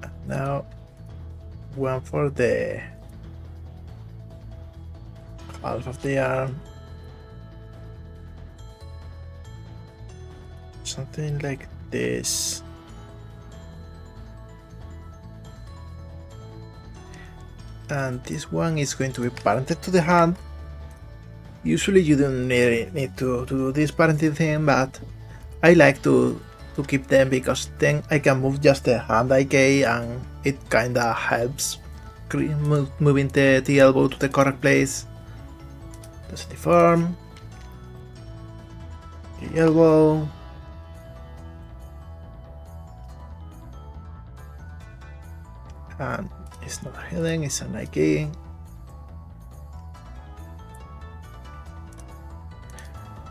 And now one for the half of the arm. Something like this. And this one is going to be parented to the hand. Usually you don't need to do this parenting thing, but I like to keep them because then I can move just the hand IK and it kinda helps moving the elbow to the correct place. Doesn't deform. The elbow. And it's not hidden, it's an IK.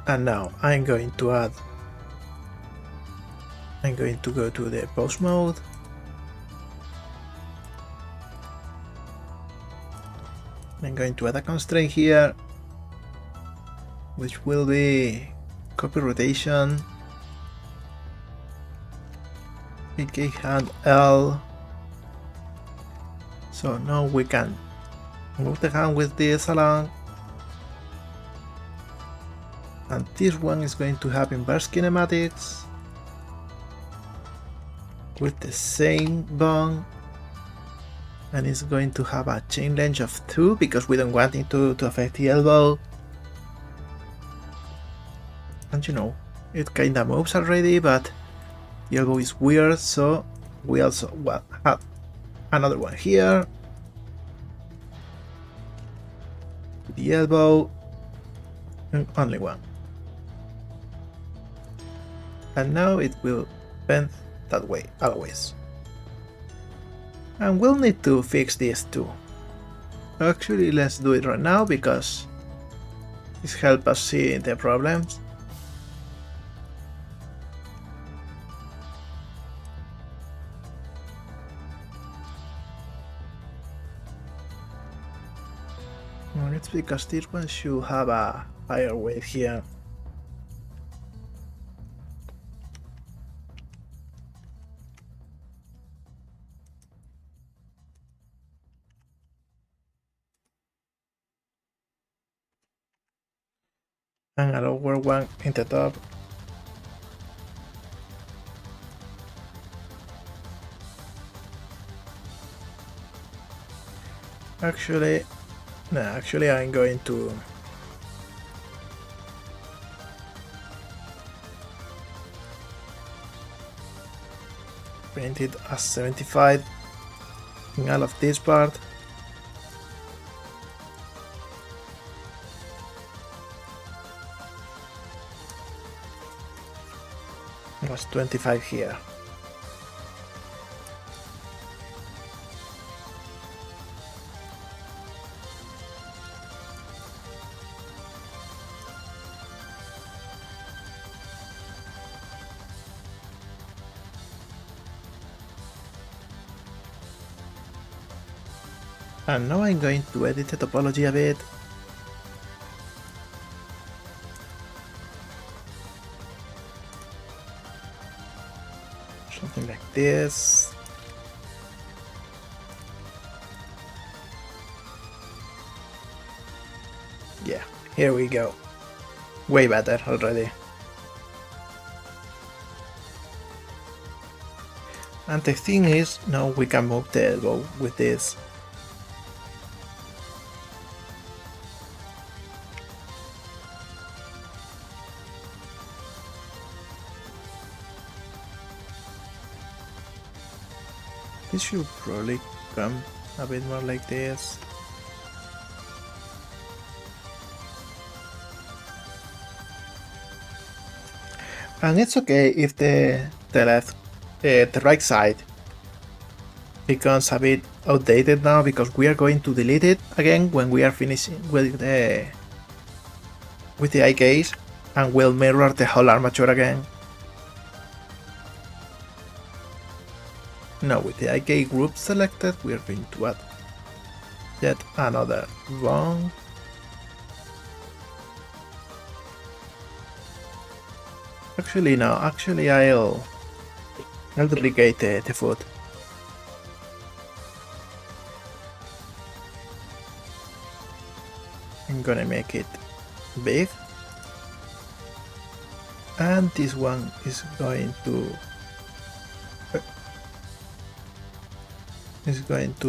And now I'm going to add I'm going to go to the pause mode. I'm going to add a constraint here, which will be copy rotation, PK hand L. So now we can move the hand with this along. And this one is going to have inverse kinematics with the same bone, and it's going to have a chain length of 2 because we don't want it to affect the elbow. And you know, it kinda moves already, but the elbow is weird, so we also have another one here. The elbow, and only one. And now it will bend that way always. And we'll need to fix this too. Actually, let's do it right now because this helps us see the problems. Well, it's because this one should have a higher weight here. And a lower one in the top. Actually, no, actually I'm going to print it as 75 in all of this part. It was 25 here. And now I'm going to edit the topology a bit. Something like this. Yeah, here we go. Way better already. And the thing is, now we can move the elbow with this. This should probably come a bit more like this. And it's okay if the right side becomes a bit outdated now, because we are going to delete it again when we are finishing with the eye case, and we'll mirror the whole armature again. Now with the IK group selected, we are going to add yet another bone. Actually no, actually I'll duplicate the foot. I'm gonna make it big. And this one is going to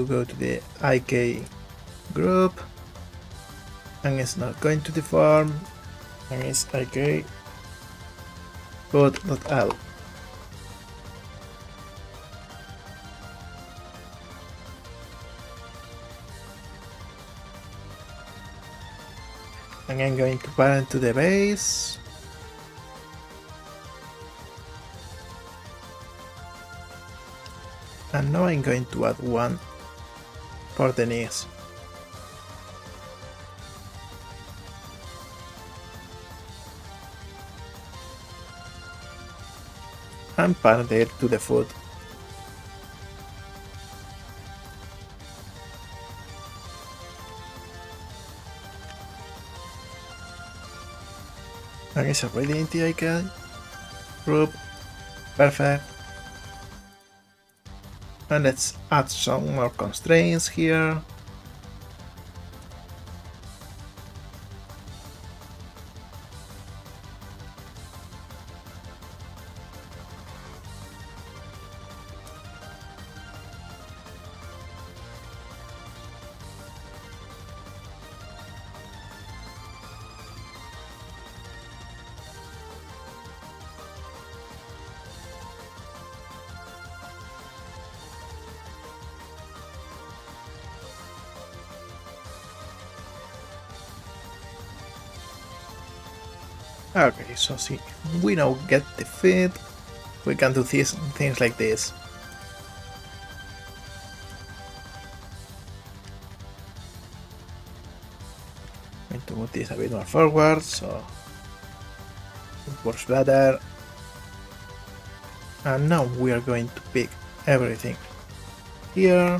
go to the IK group, and it's not going to deform, and it's IK code.l. And I'm going to parent to the base. And now I'm going to add one for the knees. and pass it to the foot. And it's already in the icon group. Perfect. And let's add some more constraints here. Okay, so see, we now get the feet. We can do things like this. I'm going to move this a bit more forward so it works better. And now we are going to pick everything here.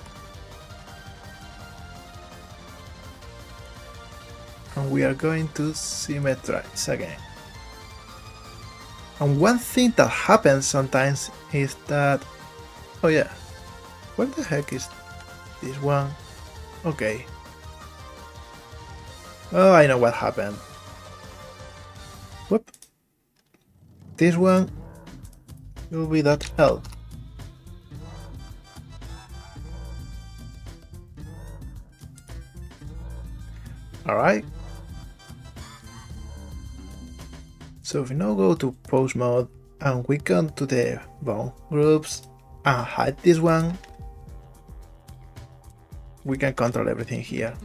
And we are going to symmetrize again. And one thing that happens sometimes is that... Oh yeah, where the heck is this one? Okay. Oh, I know what happened. Whoop. This one will be that L. Alright. So if we now go to pose mode and we come to the bone groups and hide this one, we can control everything here.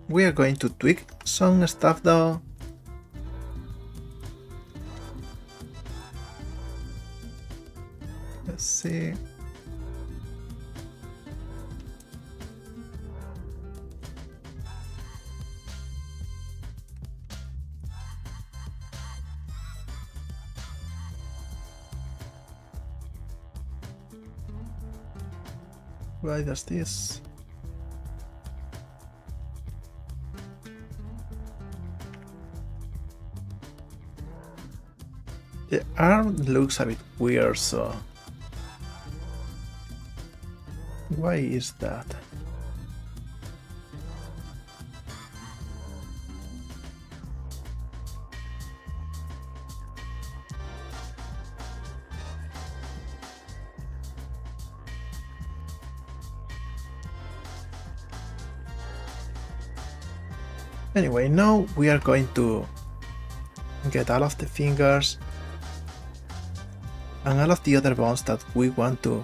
We are going to tweak some stuff though. Let's see. Why does this? The arm looks a bit weird, so why is that? Anyway, now we are going to get all of the fingers and all of the other bones that we want to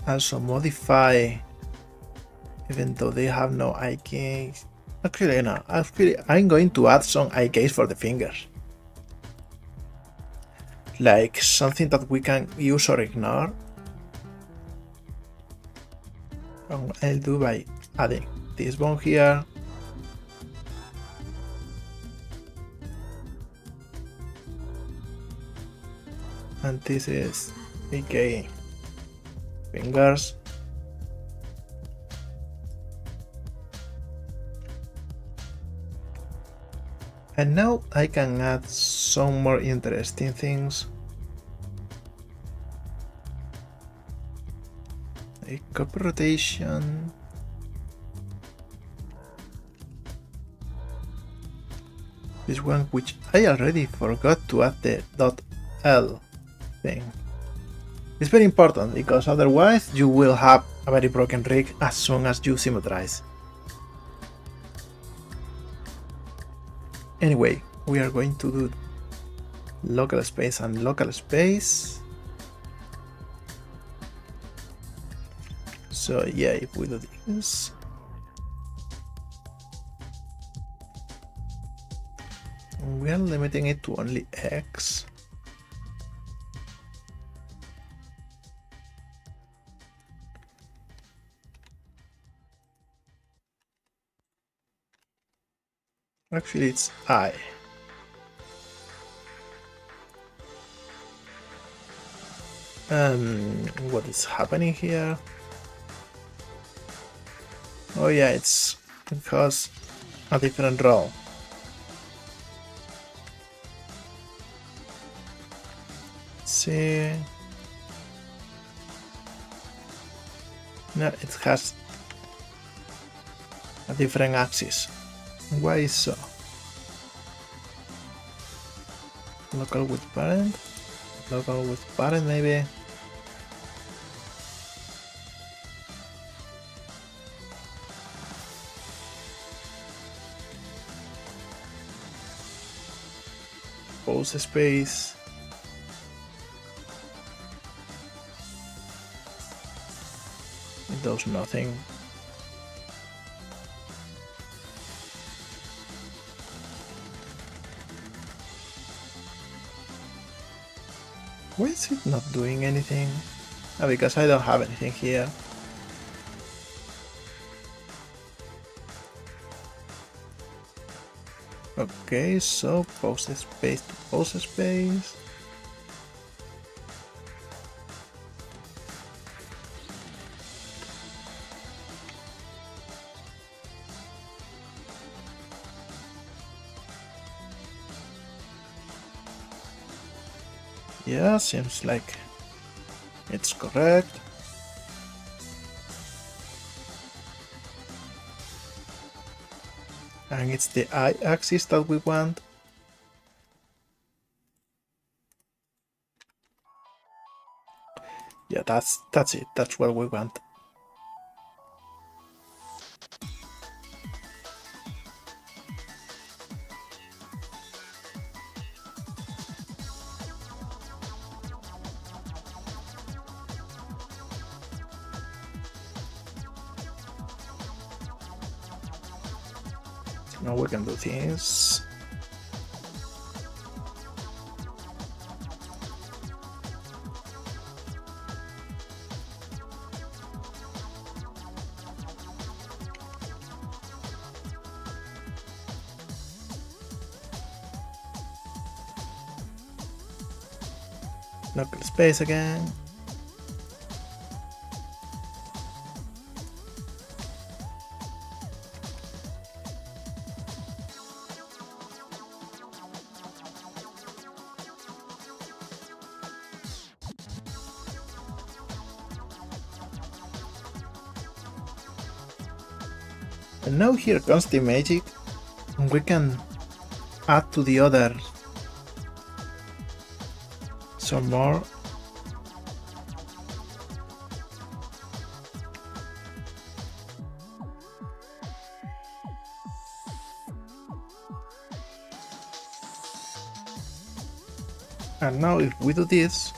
also modify, even though they have no eye gaze. Actually, no. Actually, I'm going to add some eye gaze for the fingers, like something that we can use or ignore. And I'll do by adding this bone here. And this is aka fingers. And now I can add some more interesting things. A copy rotation. This one which I already forgot to add the .L thing. It's very important because otherwise you will have a very broken rig as soon as you symmetrize. Anyway, we are going to do local space and local space. So yeah, if we do this, we are limiting it to only X. Actually, it's I. What is happening here? Oh yeah, it's because a different role. Let's see. No, it has a different axis. Why is so? Local with parent? Local with parent maybe? Pose space. It does nothing. Why is it not doing anything? Oh, because I don't have anything here. Okay, so post space to post space. Yeah, seems like it's correct. And it's the y-axis that we want. Yeah, that's it. That's what we want. Now we can do this. Local space again. And now here comes the magic. We can add to the other some more. And now if we do this,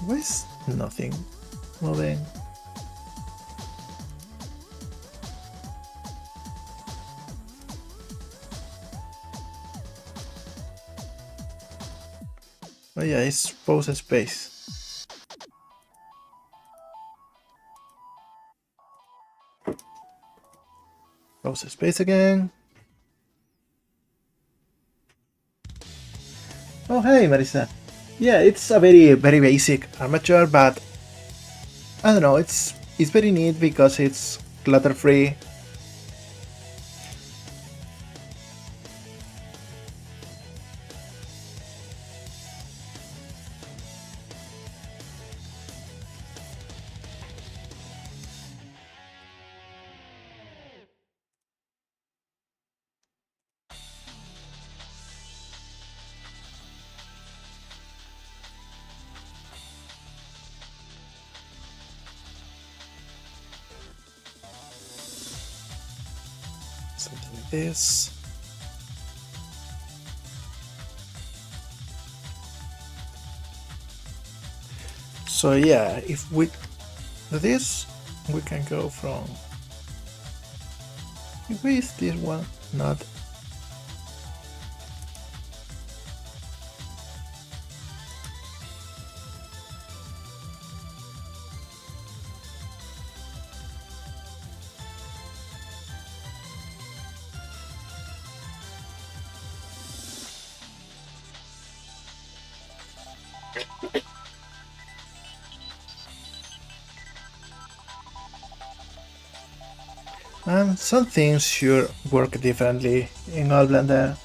why is nothing moving? Oh yeah, it's pose space. Pose space again. Oh hey Marisa. Yeah, it's a very basic armature, but I don't know, it's very neat because it's clutter free. Something like this. So yeah, if we do this, we can go from, if we use this one, not, And some things should work differently in all Blender.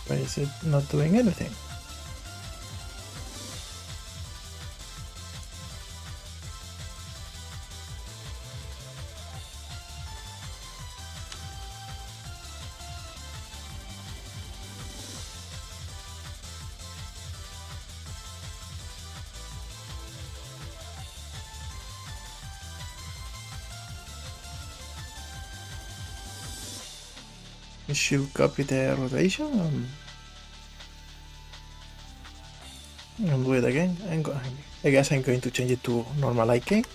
Why is it not doing anything? You should copy the rotation and do it again. I guess I'm going to change it to normal IK.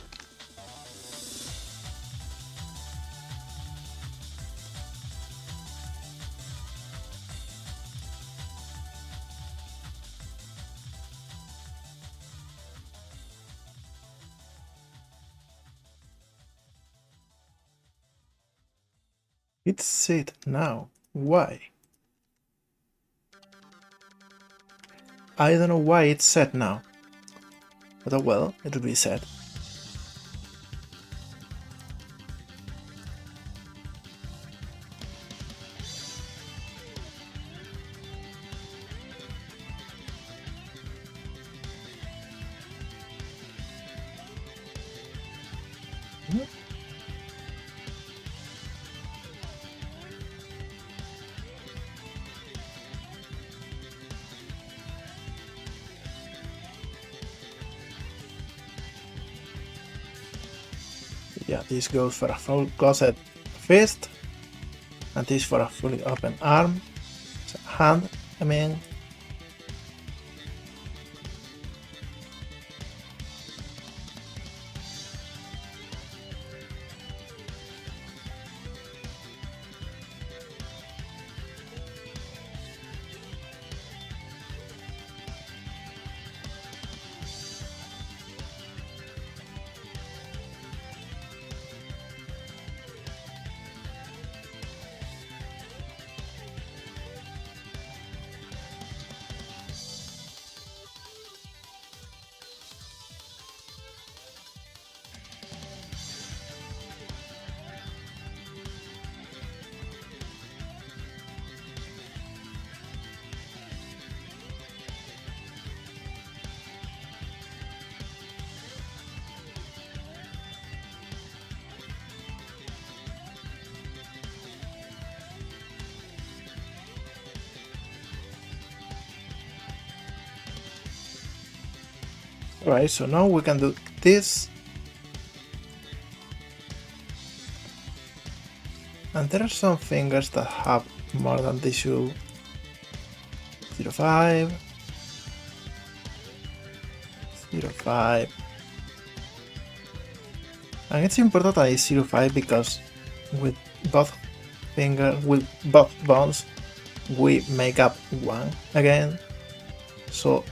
It's set now. Why? I don't know why it's set now. But oh well, it'll be set. Yeah, this goes for a full closed fist, and this for a fully open arm, hand, I mean. Alright, so now we can do this. And there are some fingers that have more than they should. 0.5, 0.5. And it's important that it's 0.5 because with both bones, we make up one again. So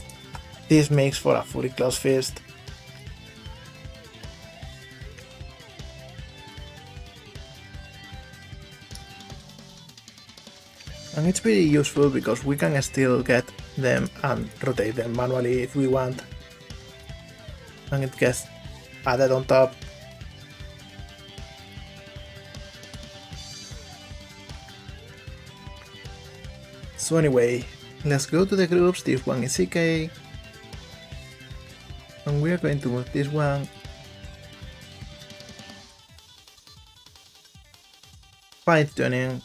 this makes for a fully closed fist. And it's pretty useful because we can still get them and rotate them manually if we want. And it gets added on top. So anyway, let's go to the groups. This one is CK. And we are going to move this one. Fine tuning.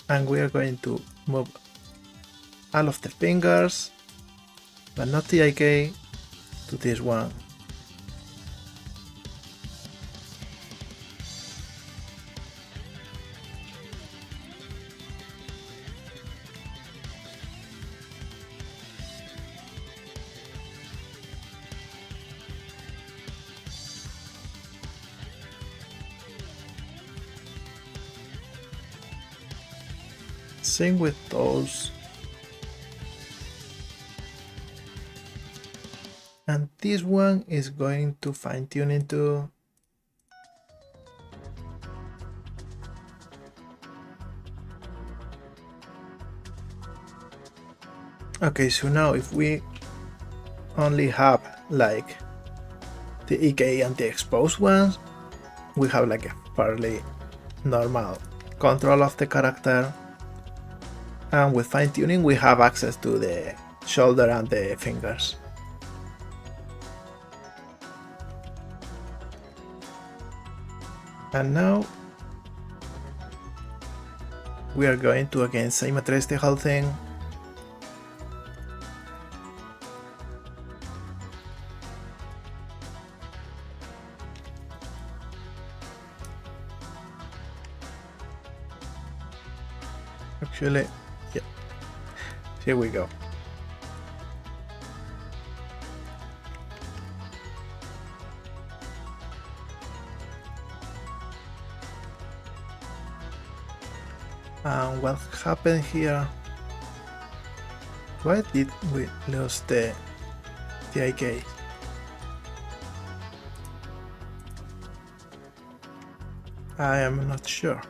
And we are going to move all of the fingers, but not the IK, to this one. Same with those. And this one is going to fine tune into. Okay, so now if we only have like the EK and the exposed ones, we have like a fairly normal control of the character. And with fine tuning, we have access to the shoulder and the fingers. And now we are going to again symmetrize the whole thing. Actually, yeah, here we go. And what happened here? Why did we lose the IK? I am not sure.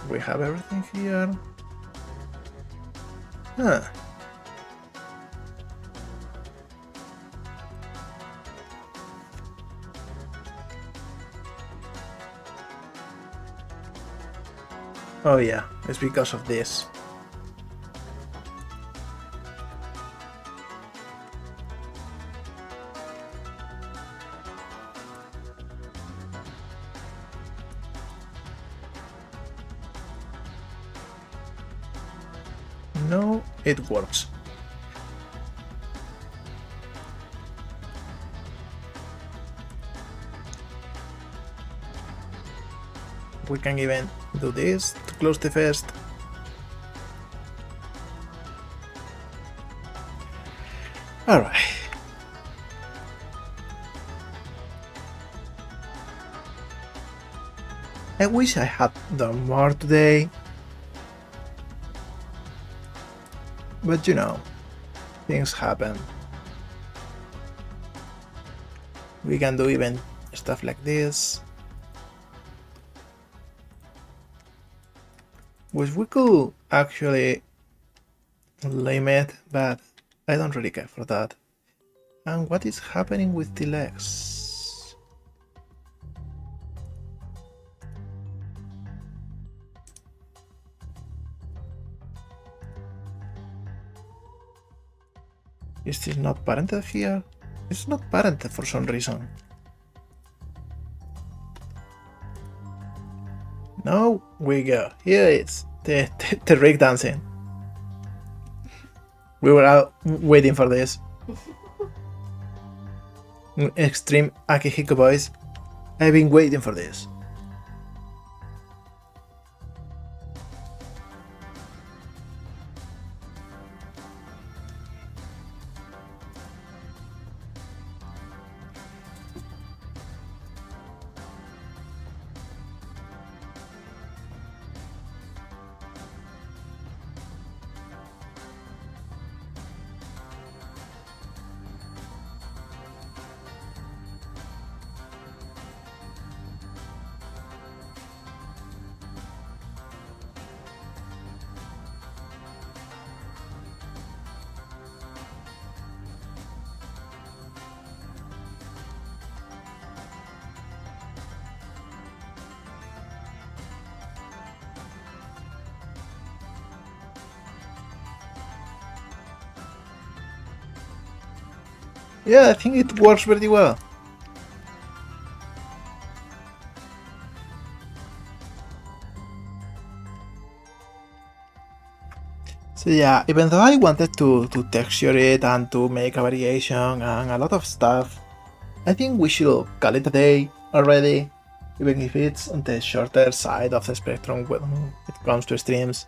We have everything here. Huh. Oh yeah, it's because of this. No, it works. We can even do this to close the fest. Alright. I wish I had done more today. But you know, things happen. We can do even stuff like this. Which we could actually limit, but I don't really care for that. And what is happening with the legs? Is this not parented here? It's not parented for some reason. Now we go. Here it's the rig dancing. We were out waiting for this. Extreme Akihiko boys. I've been waiting for this. Yeah, I think it works pretty well. So yeah, even though I wanted to texture it and to make a variation and a lot of stuff, I think we should call it a day already. even if it's on the shorter side of the spectrum when it comes to streams.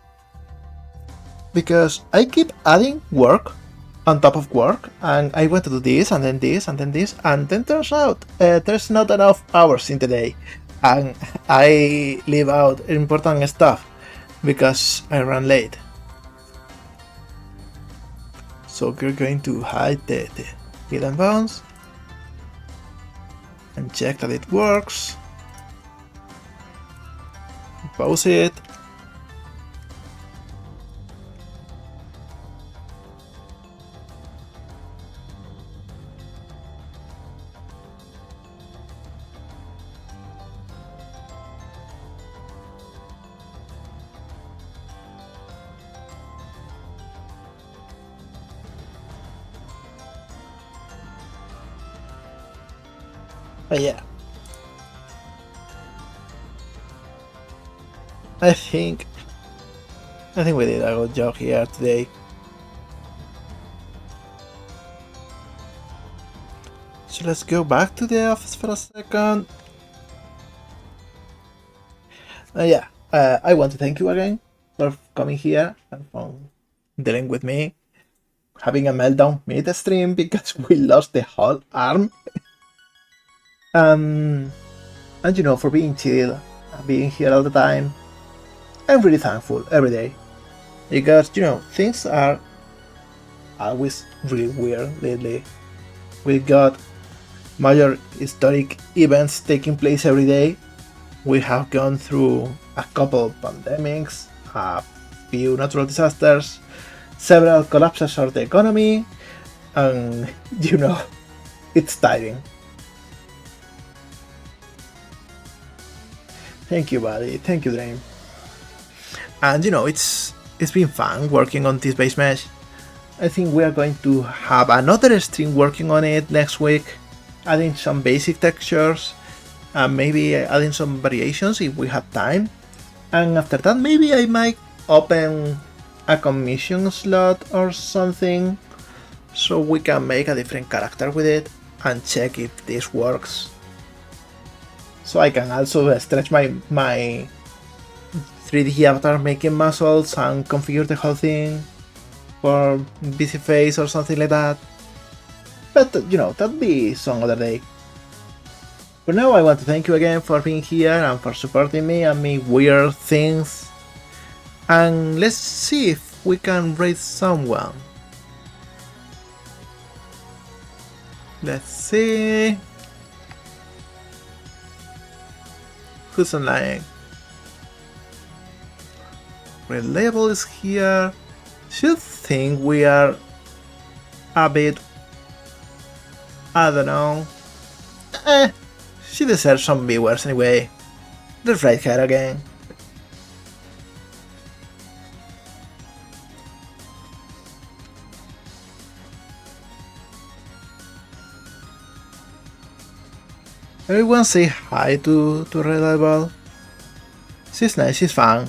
Because I keep adding work on top of work, and I want to do this, and then this, and then this, and then turns out there's not enough hours in the day, and I leave out important stuff because I run late. So we're going to hide the hidden bounds and check that it works. Pause it. But yeah, I think we did a good job here today. So let's go back to the office for a second. Yeah, I want to thank you again for coming here and for dealing with me having a meltdown mid-stream because we lost the whole arm. And you know, for being chill, being here all the time. I'm really thankful every day because, you know, things are always really weird lately. We got major historic events taking place every day. We have gone through a couple pandemics, a few natural disasters, several collapses of the economy, and, you know, it's tiring. Thank you, buddy. Thank you, Dream. And you know, it's been fun working on this Basemesh. I think we are going to have another stream working on it next week, adding some basic textures, and maybe adding some variations if we have time. And after that, maybe I might open a commission slot or something, so we can make a different character with it and check if this works. So I can also stretch my 3D avatar making muscles and configure the whole thing for busy face or something like that. But you know, that'll be some other day. For now, I want to thank you again for being here and for supporting me and me weird things. And let's see if we can raid someone. Let's see. Who's online? Reliable is here. Should think we are a bit, I don't know. She deserves some viewers anyway. Let's raid her again. Everyone say hi to Reliable. She's nice, she's fun.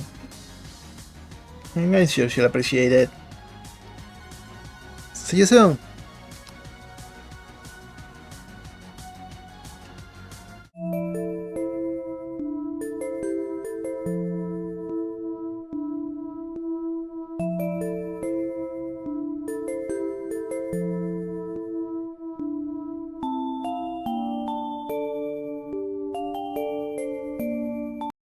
I'm sure she'll appreciate it. See you soon!